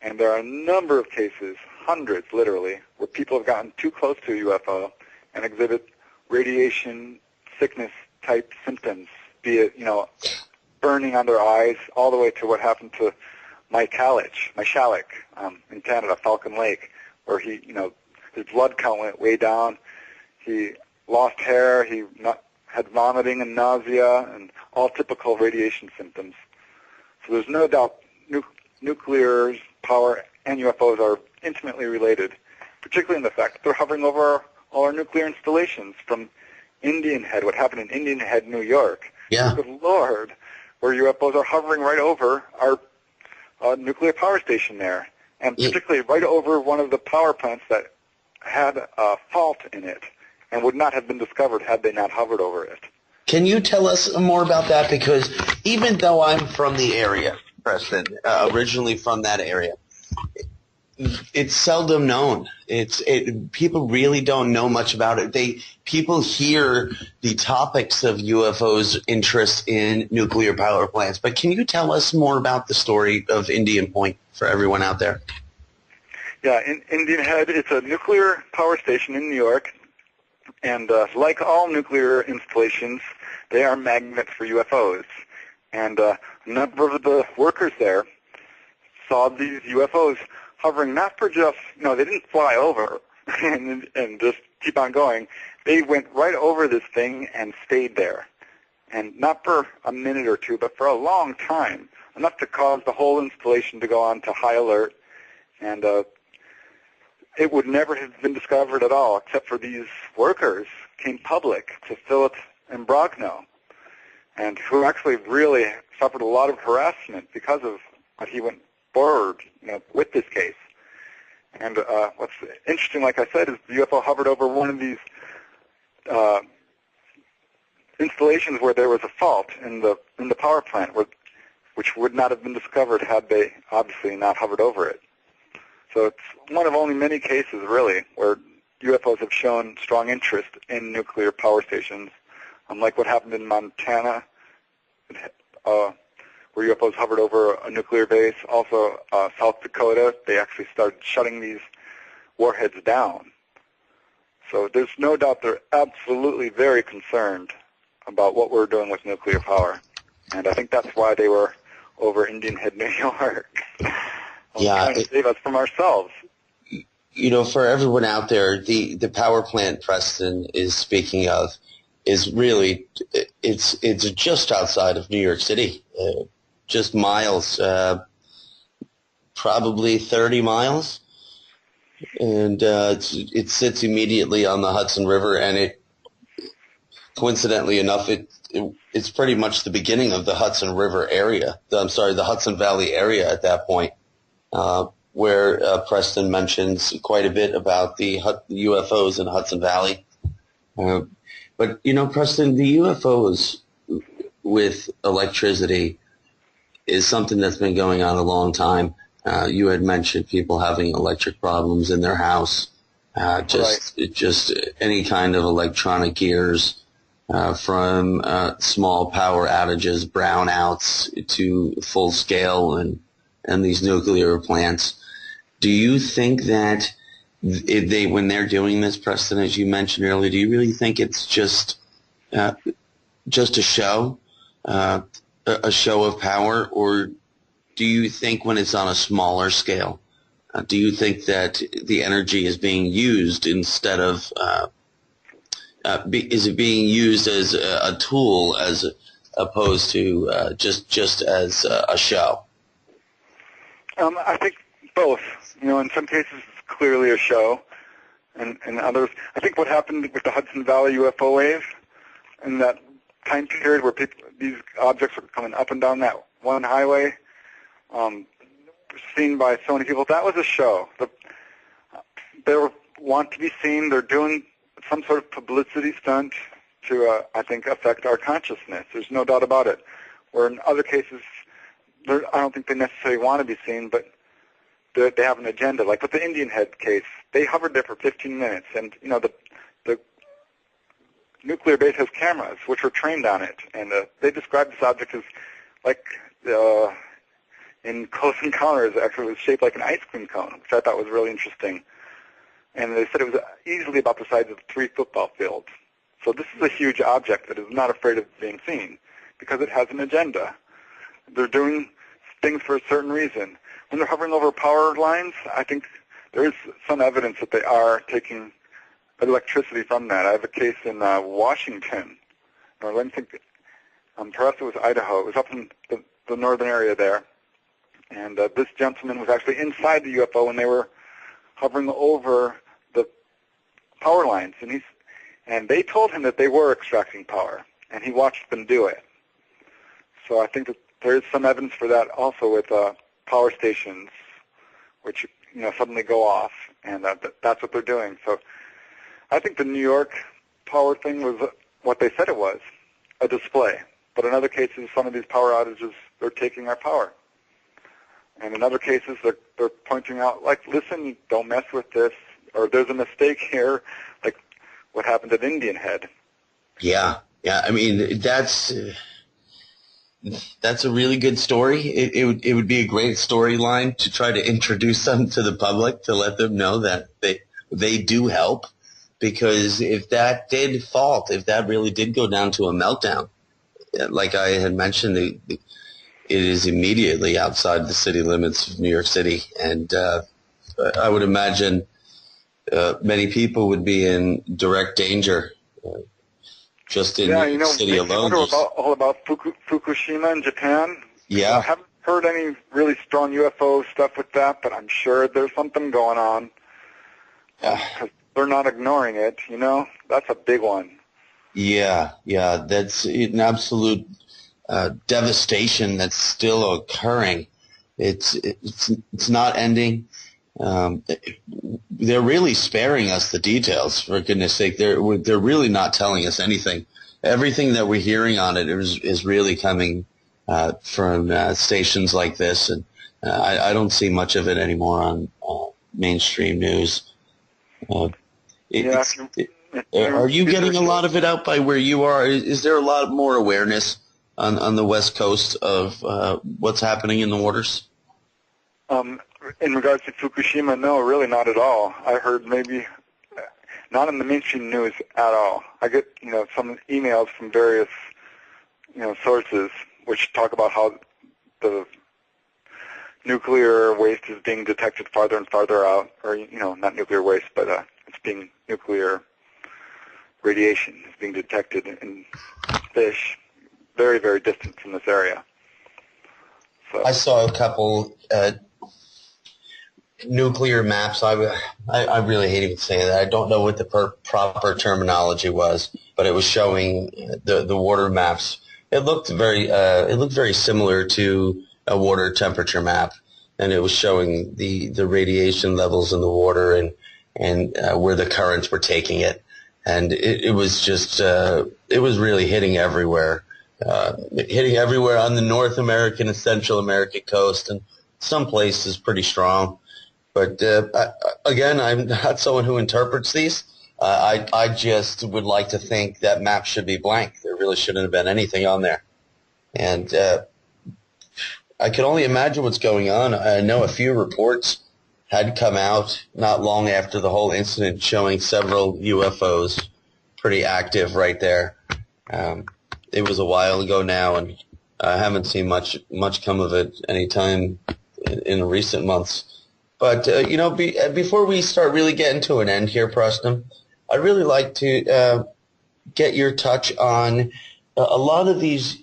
And there are a number of cases, hundreds literally, where people have gotten too close to a UFO and exhibit radiation sickness type symptoms, be it, burning on their eyes, all the way to what happened to Mike Shalik in Canada, Falcon Lake, where he, his blood count went way down. He lost hair. He had vomiting and nausea and all typical radiation symptoms. So there's no doubt nuclear power and UFOs are intimately related, particularly in the fact that they're hovering over all our nuclear installations from Indian Head, what happened in Indian Head, New York. Yeah. Good Lord, where UFOs are hovering right over our nuclear power station there, and particularly right over one of the power plants that had a fault in it and would not have been discovered had they not hovered over it. Can you tell us more about that? Because even though I'm from the area, Preston, originally from that area, it's seldom known. People really don't know much about it. People hear the topics of UFOs' interest in nuclear power plants, but can you tell us more about the story of Indian Point for everyone out there? Yeah, in Indian Head, it's a nuclear power station in New York, And like all nuclear installations, they are magnets for UFOs. And a number of the workers there saw these UFOs hovering not for just, they didn't fly over and just keep on going. They went right over this thing and stayed there. And not for a minute or two, but for a long time, enough to cause the whole installation to go on to high alert. And it would never have been discovered at all, except for these workers came public to Philip and Brogno, and who actually really suffered a lot of harassment because of what he went forward with this case. And what's interesting, like I said, is the UFO hovered over one of these installations where there was a fault in the power plant, which would not have been discovered had they obviously not hovered over it. So it's one of only many cases, really, where UFOs have shown strong interest in nuclear power stations, like what happened in Montana, where UFOs hovered over a nuclear base. Also, South Dakota, they actually started shutting these warheads down. So there's no doubt they're absolutely very concerned about what we're doing with nuclear power. And I think that's why they were over Indian Head, New York. Trying to save us from ourselves. For everyone out there, the power plant Preston is speaking of is really, it's just outside of New York City, just miles, probably 30 miles. And it sits immediately on the Hudson River, and it, coincidentally enough, it's pretty much the beginning of the Hudson River area. The Hudson Valley area at that point. Where Preston mentions quite a bit about the UFOs in Hudson Valley. But, Preston, the UFOs with electricity is something that's been going on a long time. You had mentioned people having electric problems in their house, just any kind of electronic gears, from small power outages, brownouts, to full scale and these nuclear plants. Do you think that when they're doing this, Preston, as you mentioned earlier, do you really think it's just a show, a show of power, or do you think when it's on a smaller scale, do you think that the energy is being used instead of is it being used as a tool as opposed to just as a show? I think both. In some cases it's clearly a show, and others. I think what happened with the Hudson Valley UFO wave in that time period where these objects were coming up and down that one highway, seen by so many people, that was a show. They want to be seen. They're doing some sort of publicity stunt to, I think, affect our consciousness. There's no doubt about it. Where in other cases, I don't think they necessarily want to be seen, but they have an agenda. Like with the Indian Head case, they hovered there for 15 minutes, and the nuclear base has cameras which were trained on it, and they described this object as like in Close Encounters, actually it was shaped like an ice cream cone, which I thought was really interesting. And they said it was easily about the size of 3 football fields. So this is a huge object that is not afraid of being seen because it has an agenda. They're doing things for a certain reason. When they're hovering over power lines, I think there is some evidence that they are taking electricity from that. I have a case in Washington, or let me think, perhaps it was Idaho. It was up in the northern area there. And this gentleman was actually inside the UFO when they were hovering over the power lines. And they told him that they were extracting power, and he watched them do it. So I think that there is some evidence for that also with power stations, which suddenly go off, and that's what they're doing. So I think the New York power thing was what they said it was, a display. But in other cases, some of these power outages, they're taking our power. And in other cases, they're pointing out, like, listen, don't mess with this, or there's a mistake here, like what happened at Indian Head. Yeah. I mean, that's a really good story. It would be a great storyline to try to introduce them to the public, to let them know that they do help, because if that really did go down to a meltdown, like I had mentioned, it is immediately outside the city limits of New York City, and I would imagine many people would be in direct danger just in New York City alone. All about Fukushima in Japan. Yeah. I haven't heard any really strong UFO stuff with that, but I'm sure there's something going on. Because they're not ignoring it, That's a big one. Yeah, that's an absolute devastation that's still occurring. It's not ending. They're really sparing us the details, for goodness sake. They're really not telling us anything. Everything that we're hearing on it is really coming from stations like this, and I don't see much of it anymore on mainstream news. Are you getting a lot of it out by where you are? Is there a lot more awareness on the West Coast of what's happening in the waters? In regards to Fukushima, no, really not at all. I heard maybe not in the mainstream news at all. I get, some emails from various, sources which talk about how the nuclear waste is being detected farther and farther out, or, not nuclear waste, but it's being nuclear radiation is being detected in fish very, very distant from this area. So I saw a couple nuclear maps. I really hate even saying that. I don't know what the proper terminology was, but it was showing the water maps. It looked very similar to a water temperature map, and it was showing the radiation levels in the water and where the currents were taking it, and it was just it was really hitting everywhere on the North American and Central American coast, and some places pretty strong. But again, I'm not someone who interprets these. I just would like to think that map should be blank. There really shouldn't have been anything on there. And I can only imagine what's going on. I know a few reports had come out not long after the whole incident showing several UFOs pretty active right there. It was a while ago now, and I haven't seen much come of it any time in recent months. But, before we start really getting to an end here, Preston, I'd really like to get your touch on a lot of these,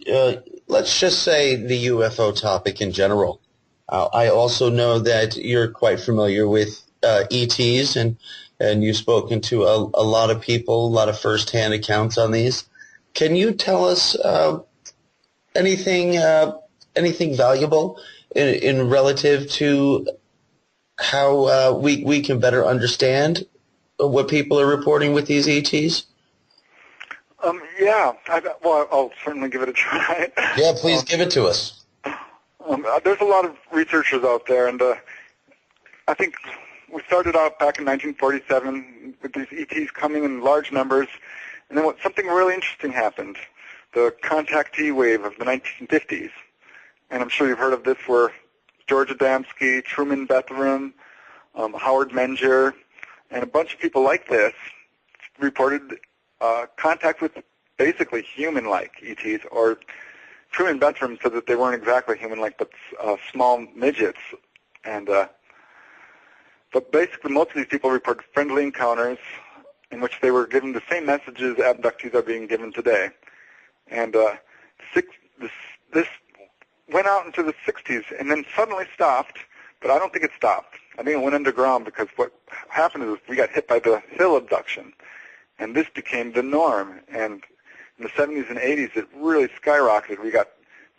let's just say the UFO topic in general. I also know that you're quite familiar with ETs, and you've spoken to a lot of people, a lot of first-hand accounts on these. Can you tell us anything valuable in relative to how we can better understand what people are reporting with these ETs? I'll certainly give it a try. Yeah, please give it to us. There's a lot of researchers out there, and I think we started out back in 1947 with these ETs coming in large numbers, and then something really interesting happened, the contactee wave of the 1950s. And I'm sure you've heard of this, where George Adamski, Truman Bethlehem, Howard Menger, and a bunch of people like this reported contact with basically human-like ETs, or Truman Bethlehem said that they weren't exactly human-like, but small midgets. And but basically most of these people report friendly encounters in which they were given the same messages abductees are being given today. And this went out into the 60s and then suddenly stopped, but I don't think it stopped. I think it went underground because what happened is we got hit by the Hill abduction, and this became the norm. And in the 70s and 80s, it really skyrocketed. We got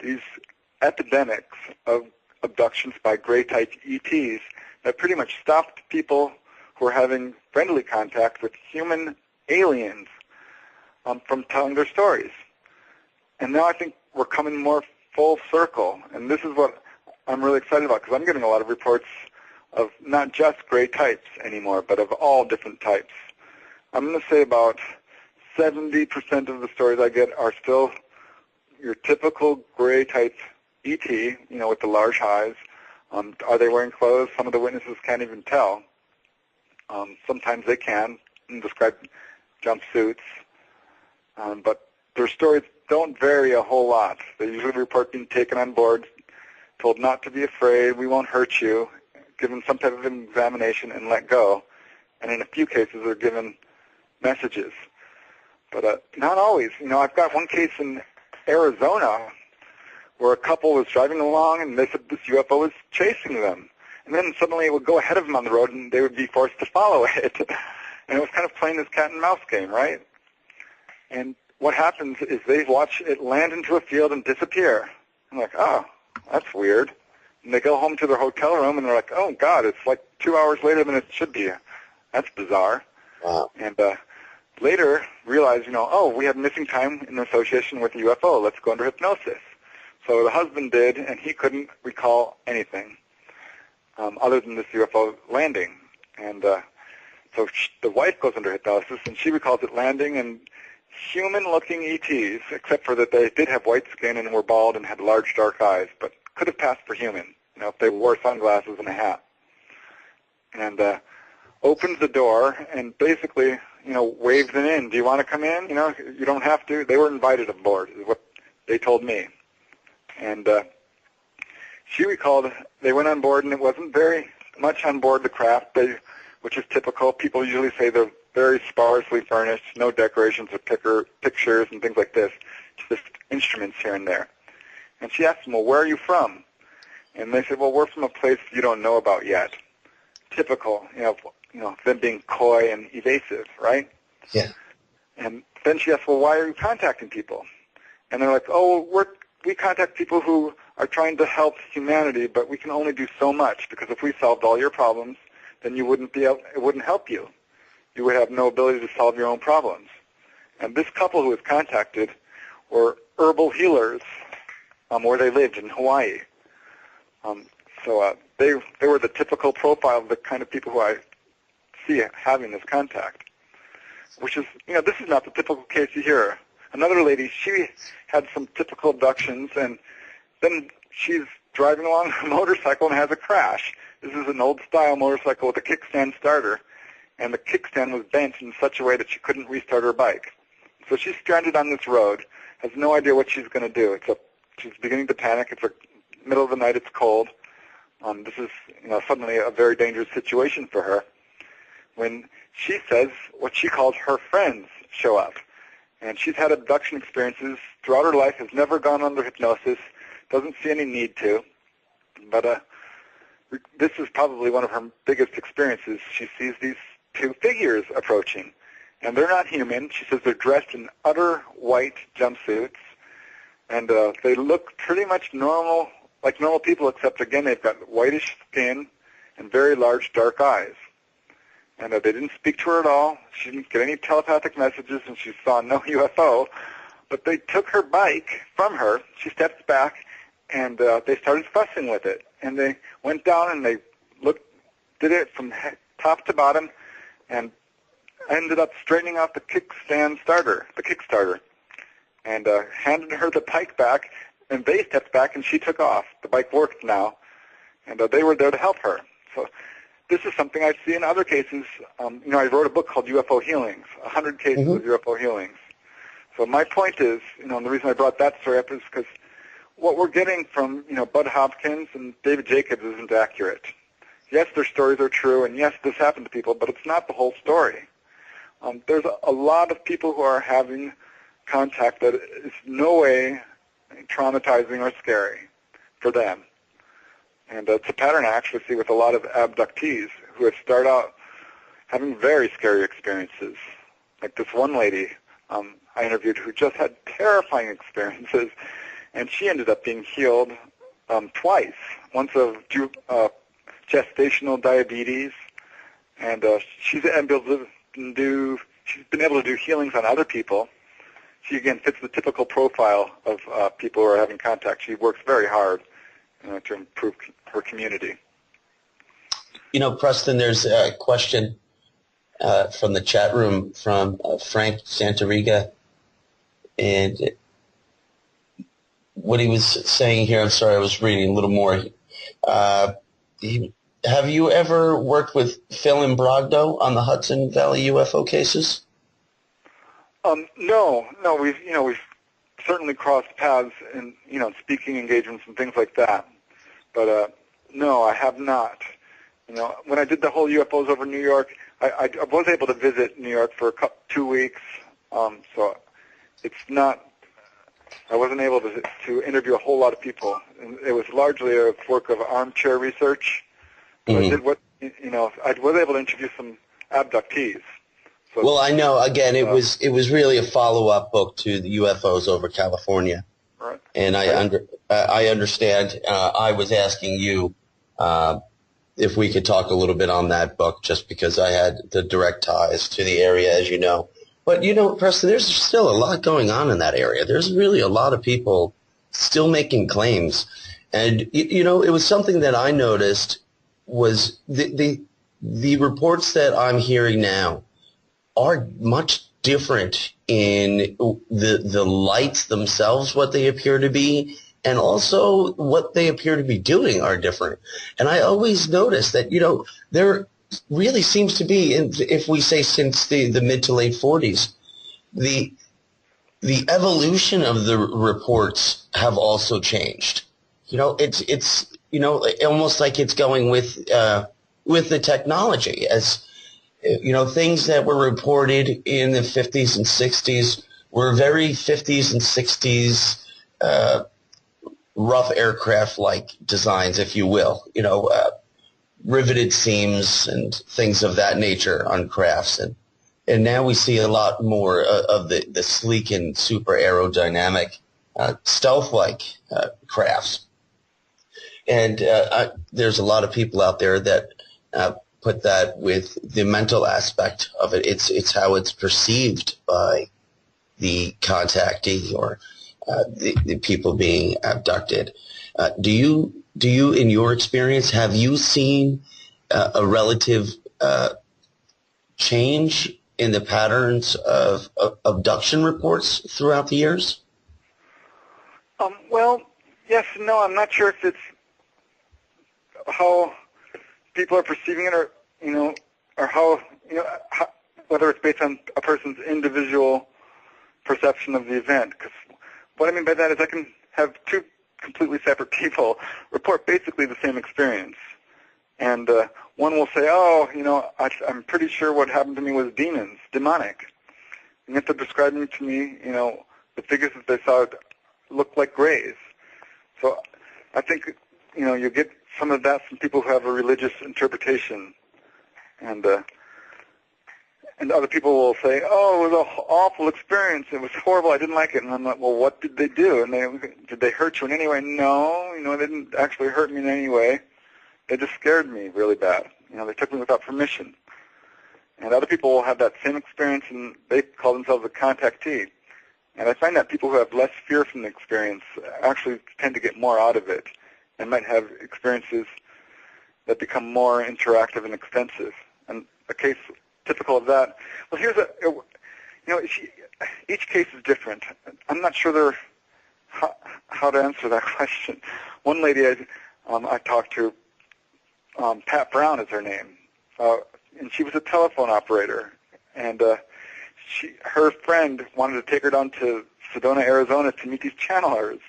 these epidemics of abductions by gray-type ETs that pretty much stopped people who were having friendly contact with human aliens from telling their stories. And now I think we're coming more full circle, and this is what I'm really excited about, because I'm getting a lot of reports of not just gray types anymore, but of all different types. I'm going to say about 70% of the stories I get are still your typical gray type ET, with the large eyes. Are they wearing clothes? Some of the witnesses can't even tell. Sometimes they can. and describe jumpsuits, but their stories don't vary a whole lot. They usually report being taken on board, told not to be afraid, we won't hurt you, given some type of examination and let go. And in a few cases, they're given messages. But not always. I've got one case in Arizona where a couple was driving along and they said this UFO was chasing them. And then suddenly it would go ahead of them on the road and they would be forced to follow it. And it was kind of playing this cat and mouse game, right? And what happens is they watch it land into a field and disappear. I'm like, oh, that's weird. And they go home to their hotel room and they're like, oh, God, it's like 2 hours later than it should be. That's bizarre. Wow. And later realized, oh, we had missing time in association with the UFO. Let's go under hypnosis. So the husband did, and he couldn't recall anything other than this UFO landing. And so the wife goes under hypnosis, and she recalls it landing and human-looking ETs, except for that they did have white skin and were bald and had large dark eyes, but could have passed for human, if they wore sunglasses and a hat. And opens the door and basically, waves them in. Do you want to come in? You don't have to. They were invited aboard, is what they told me. And she recalled they went on board, and it wasn't very much on board the craft, which is typical. People usually say they're very sparsely furnished, no decorations or pictures and things like this, just instruments here and there. And she asked them, well, where are you from? And they said, well, we're from a place you don't know about yet. Typical, them being coy and evasive, right? Yeah. And then she asked, well, why are you contacting people? And they're like, oh, we contact people who are trying to help humanity, but we can only do so much, because if we solved all your problems, then it wouldn't help you. You would have no ability to solve your own problems. And this couple who was contacted were herbal healers where they lived in Hawaii. So they were the typical profile of the kind of people who I see having this contact, which is, this is not the typical case you hear. Another lady, she had some typical abductions, and then she's driving along a motorcycle and has a crash. This is an old-style motorcycle with a kickstand starter, and the kickstand was bent in such a way that she couldn't restart her bike. So she's stranded on this road, has no idea what she's going to do. She's beginning to panic. It's the middle of the night. It's cold. This is, suddenly a very dangerous situation for her, when she says what she calls her friends show up. And she's had abduction experiences throughout her life, has never gone under hypnosis, doesn't see any need to. But this is probably one of her biggest experiences. She sees these two figures approaching, and they're not human. She says they're dressed in utter white jumpsuits, and they look pretty much normal, like normal people, except, again, they've got whitish skin and very large dark eyes. And they didn't speak to her at all. She didn't get any telepathic messages, and she saw no UFO. But they took her bike from her. She steps back, and they started fussing with it. And they went down and they did it from top to bottom, and ended up straightening out the Kickstarter, and handed her the bike back. And they stepped back, and she took off. The bike worked now, and they were there to help her. So this is something I see in other cases. I wrote a book called UFO Healings, 100 cases of UFO healings. So my point is, and the reason I brought that story up is because what we're getting from, Bud Hopkins and David Jacobs isn't accurate. Yes, their stories are true, and yes, this happened to people, but it's not the whole story. There's a lot of people who are having contact that is no way traumatizing or scary for them. And it's a pattern I actually see with a lot of abductees who have started out having very scary experiences. Like this one lady I interviewed who just had terrifying experiences, and she ended up being healed twice. Once of gestational diabetes, and she's been able to do healings on other people. She, again, fits the typical profile of people who are having contact. She works very hard to improve her community. Preston, there's a question from the chat room from Frank Santariga, and what he was saying here, I'm sorry, I was reading a little more. He have you ever worked with Phil Imbrogno on the Hudson Valley UFO cases? No, we've certainly crossed paths in speaking engagements and things like that, but no, I have not. When I did the whole UFOs over New York, I was able to visit New York for 2 weeks, so it's not. I wasn't able to interview a whole lot of people. It was largely a work of armchair research. But I did I was able to interview some abductees. So, well, I know. Again, it was really a follow-up book to the UFOs over California, right. And I understand. I was asking you if we could talk a little bit on that book, just because I had the direct ties to the area, as you know. But Preston, there's still a lot going on in that area. There's really a lot of people still making claims, and it was something that I noticed was the reports that I'm hearing now are much different in the lights themselves, what they appear to be, and also what they appear to be doing are different. And I always notice that, there really seems to be, if we say since the mid to late 40s, the evolution of the reports have also changed. It's almost like it's going with the technology, as things that were reported in the 50s and 60s were very 50s and 60s rough aircraft-like designs, if you will, riveted seams and things of that nature on crafts. And now we see a lot more of the sleek and super aerodynamic, stealth-like crafts. And there's a lot of people out there that put that with the mental aspect of it. It's how it's perceived by the contactee or the people being abducted. Do you, in your experience, have you seen a relative change in the patterns of abduction reports throughout the years? Well, yes and no. I'm not sure if it's how people are perceiving it, or how whether it's based on a person's individual perception of the event. Because what I mean by that is I can have two completely separate people report basically the same experience, and one will say, I'm pretty sure what happened to me was demonic, and yet they're describing to me, the figures that they saw looked like grays. So I think, you get some of that from people who have a religious interpretation, and other people will say, it was an awful experience. It was horrible. I didn't like it. And I'm like, well, what did they do? And did they hurt you in any way? No, they didn't actually hurt me in any way. They just scared me really bad. They took me without permission. And other people will have that same experience, and they call themselves a contactee. And I find that people who have less fear from the experience actually tend to get more out of it, and might have experiences that become more interactive and extensive. And a case typical of that, each case is different. I'm not sure how to answer that question. One lady I talked to, Pat Brown is her name, and she was a telephone operator, and her friend wanted to take her down to Sedona, Arizona to meet these channelers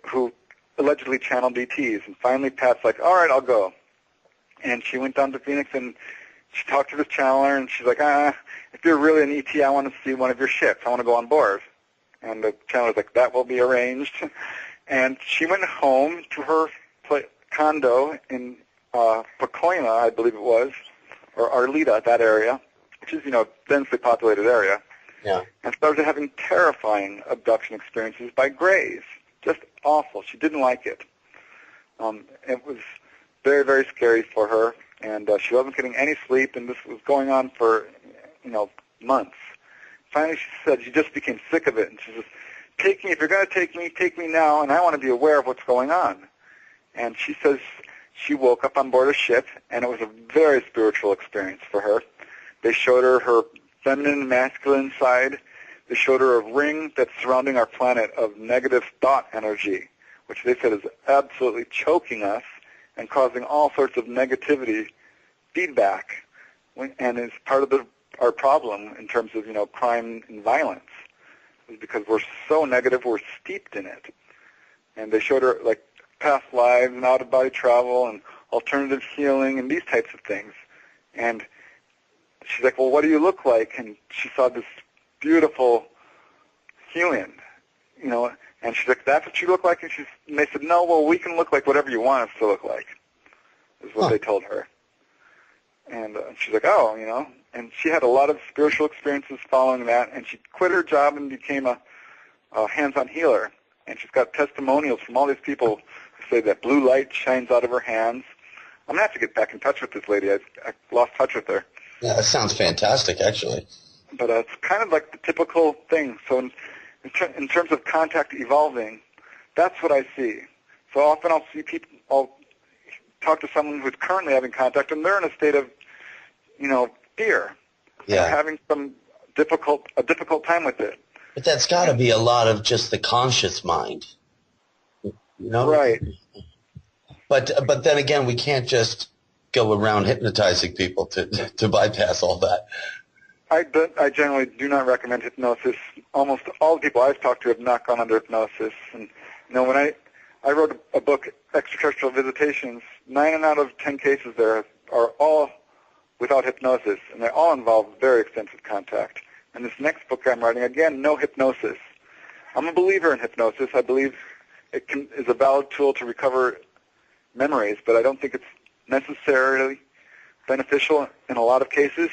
who allegedly channeled ETs. And finally Pat's like, all right, I'll go. And she went down to Phoenix, and she talked to this channeler, and she's like, if you're really an ET, I want to see one of your ships. I want to go on board. And the channeler's like, that will be arranged. And she went home to her condo in Pacoima, I believe it was, or Arleta, that area, which is, densely populated area. Yeah. And started having terrifying abduction experiences by grays. Just awful. She didn't like it. It was very, very scary for her, and she wasn't getting any sleep, and this was going on for, months. Finally, she said she just became sick of it, and she says, take me, if you're going to take me now, and I want to be aware of what's going on. And she says she woke up on board a ship, and it was a very spiritual experience for her. They showed her feminine and masculine side. They showed her a ring that's surrounding our planet of negative thought energy, which they said is absolutely choking us and causing all sorts of negativity feedback, and it's part of our problem in terms of, crime and violence, is because we're so negative, we're steeped in it. And they showed her, like, past lives and out-of-body travel and alternative healing and these types of things. And she's like, well, what do you look like? And she saw this beautiful human, and she's like, that's what you look like? And they said, no, well, we can look like whatever you want us to look like, is what they told her. And she's like, oh, and she had a lot of spiritual experiences following that, and she quit her job and became a hands-on healer. And she's got testimonials from all these people who say that blue light shines out of her hands. I'm going to have to get back in touch with this lady. I lost touch with her. Yeah, that sounds fantastic, actually. But it's kind of like the typical thing. So in terms of contact evolving, that's what I see. So often I'll see people, I'll talk to someone who's currently having contact, and they're in a state of, fear. Yeah. They're having a difficult time with it. But that's got to be a lot of just the conscious mind, Right. But then again, we can't just go around hypnotizing people to bypass all that. I generally do not recommend hypnosis. Almost all the people I've talked to have not gone under hypnosis. And when I wrote a book, Extraterrestrial Visitations, 9 out of 10 cases there are all without hypnosis, and they all involve very extensive contact. And this next book I'm writing, again, no hypnosis. I'm a believer in hypnosis. I believe it is a valid tool to recover memories, but I don't think it's necessarily beneficial in a lot of cases,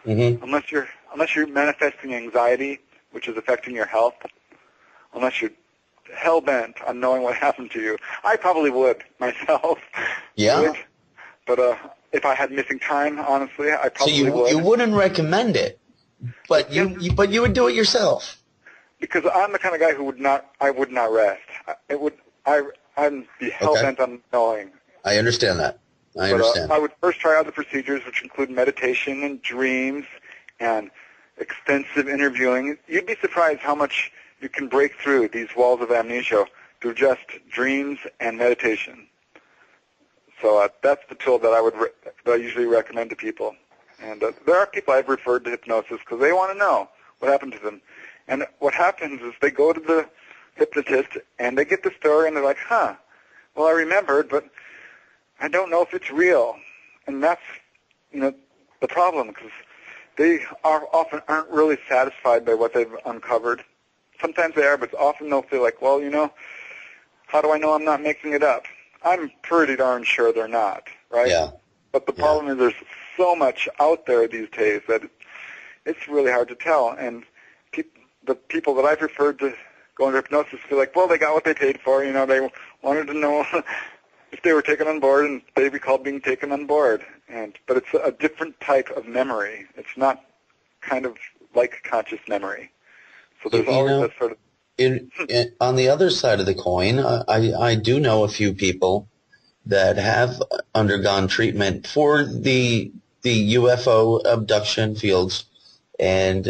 unless you're manifesting anxiety, which is affecting your health, unless you're hell-bent on knowing what happened to you. I probably would myself. Yeah. But if I had missing time, honestly, I probably would. So you wouldn't recommend it, but you would do it yourself. Because I'm the kind of guy who would not rest. I'd be hell-bent on knowing. I understand that. I understand. I would first try other procedures, which include meditation and dreams and extensive interviewing. You'd be surprised how much you can break through these walls of amnesia through just dreams and meditation. So that's the tool that I usually recommend to people. And there are people I've referred to hypnosis because they want to know what happened to them. And what happens is they go to the hypnotist and they get the story and they're like, well, I remembered, but I don't know if it's real. And that's, the problem, because they often aren't really satisfied by what they've uncovered. Sometimes they are, but often they'll feel like, well, how do I know I'm not making it up? I'm pretty darn sure they're not, right? Yeah. But the problem is there's so much out there these days that it's really hard to tell. And the people that I've referred to go into hypnosis feel like, well, they got what they paid for. They wanted to know if they were taken on board, and they recall being taken on board. But it's a different type of memory. It's not kind of like conscious memory. So there's always that sort of... On the other side of the coin, I do know a few people that have undergone treatment for the UFO abduction fields, and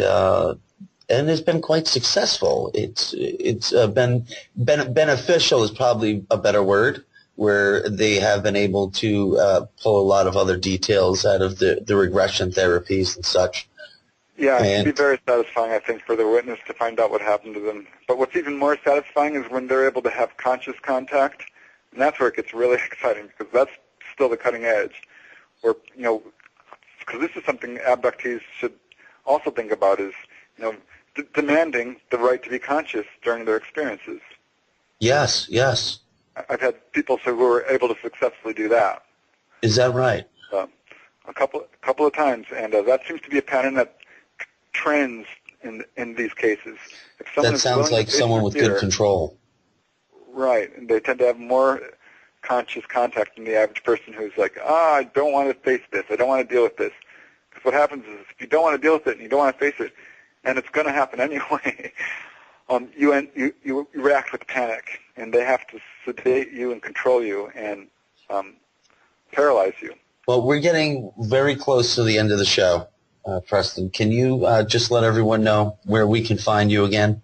it's been quite successful. It's been beneficial is probably a better word, where they have been able to pull a lot of other details out of the regression therapies and such. Yeah, it can be very satisfying, I think, for the witness to find out what happened to them. But what's even more satisfying is when they're able to have conscious contact, and that's where it gets really exciting, because that's still the cutting edge. Where, because this is something abductees should also think about, is, demanding the right to be conscious during their experiences. Yes, yes. I've had people who were able to successfully do that. Is that right? A couple of times, and that seems to be a pattern that trends in these cases. If That sounds like someone with good control. Right, and they tend to have more conscious contact than the average person who's like, I don't want to face this, I don't want to deal with this. Because what happens is if you don't want to deal with it and you don't want to face it, and it's going to happen anyway, you react with panic, and they have to sedate you and control you and paralyze you. Well, we're getting very close to the end of the show, Preston. Can you just let everyone know where we can find you again?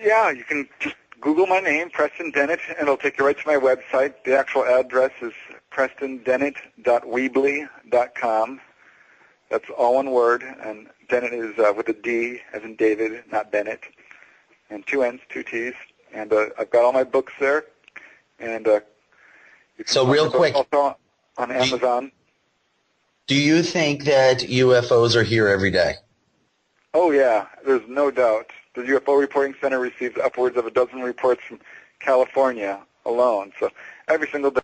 Yeah, you can just Google my name, Preston Dennett, and it'll take you right to my website. The actual address is prestondennett.weebly.com. That's all one word, and Dennett is with a D, as in David, not Bennett, and 2 N's, 2 T's. And I've got all my books there. And you can So find real the book quick, also on Amazon. do you think that UFOs are here every day? Oh, yeah, there's no doubt. The UFO Reporting Center receives upwards of a dozen reports from California alone. So every single day.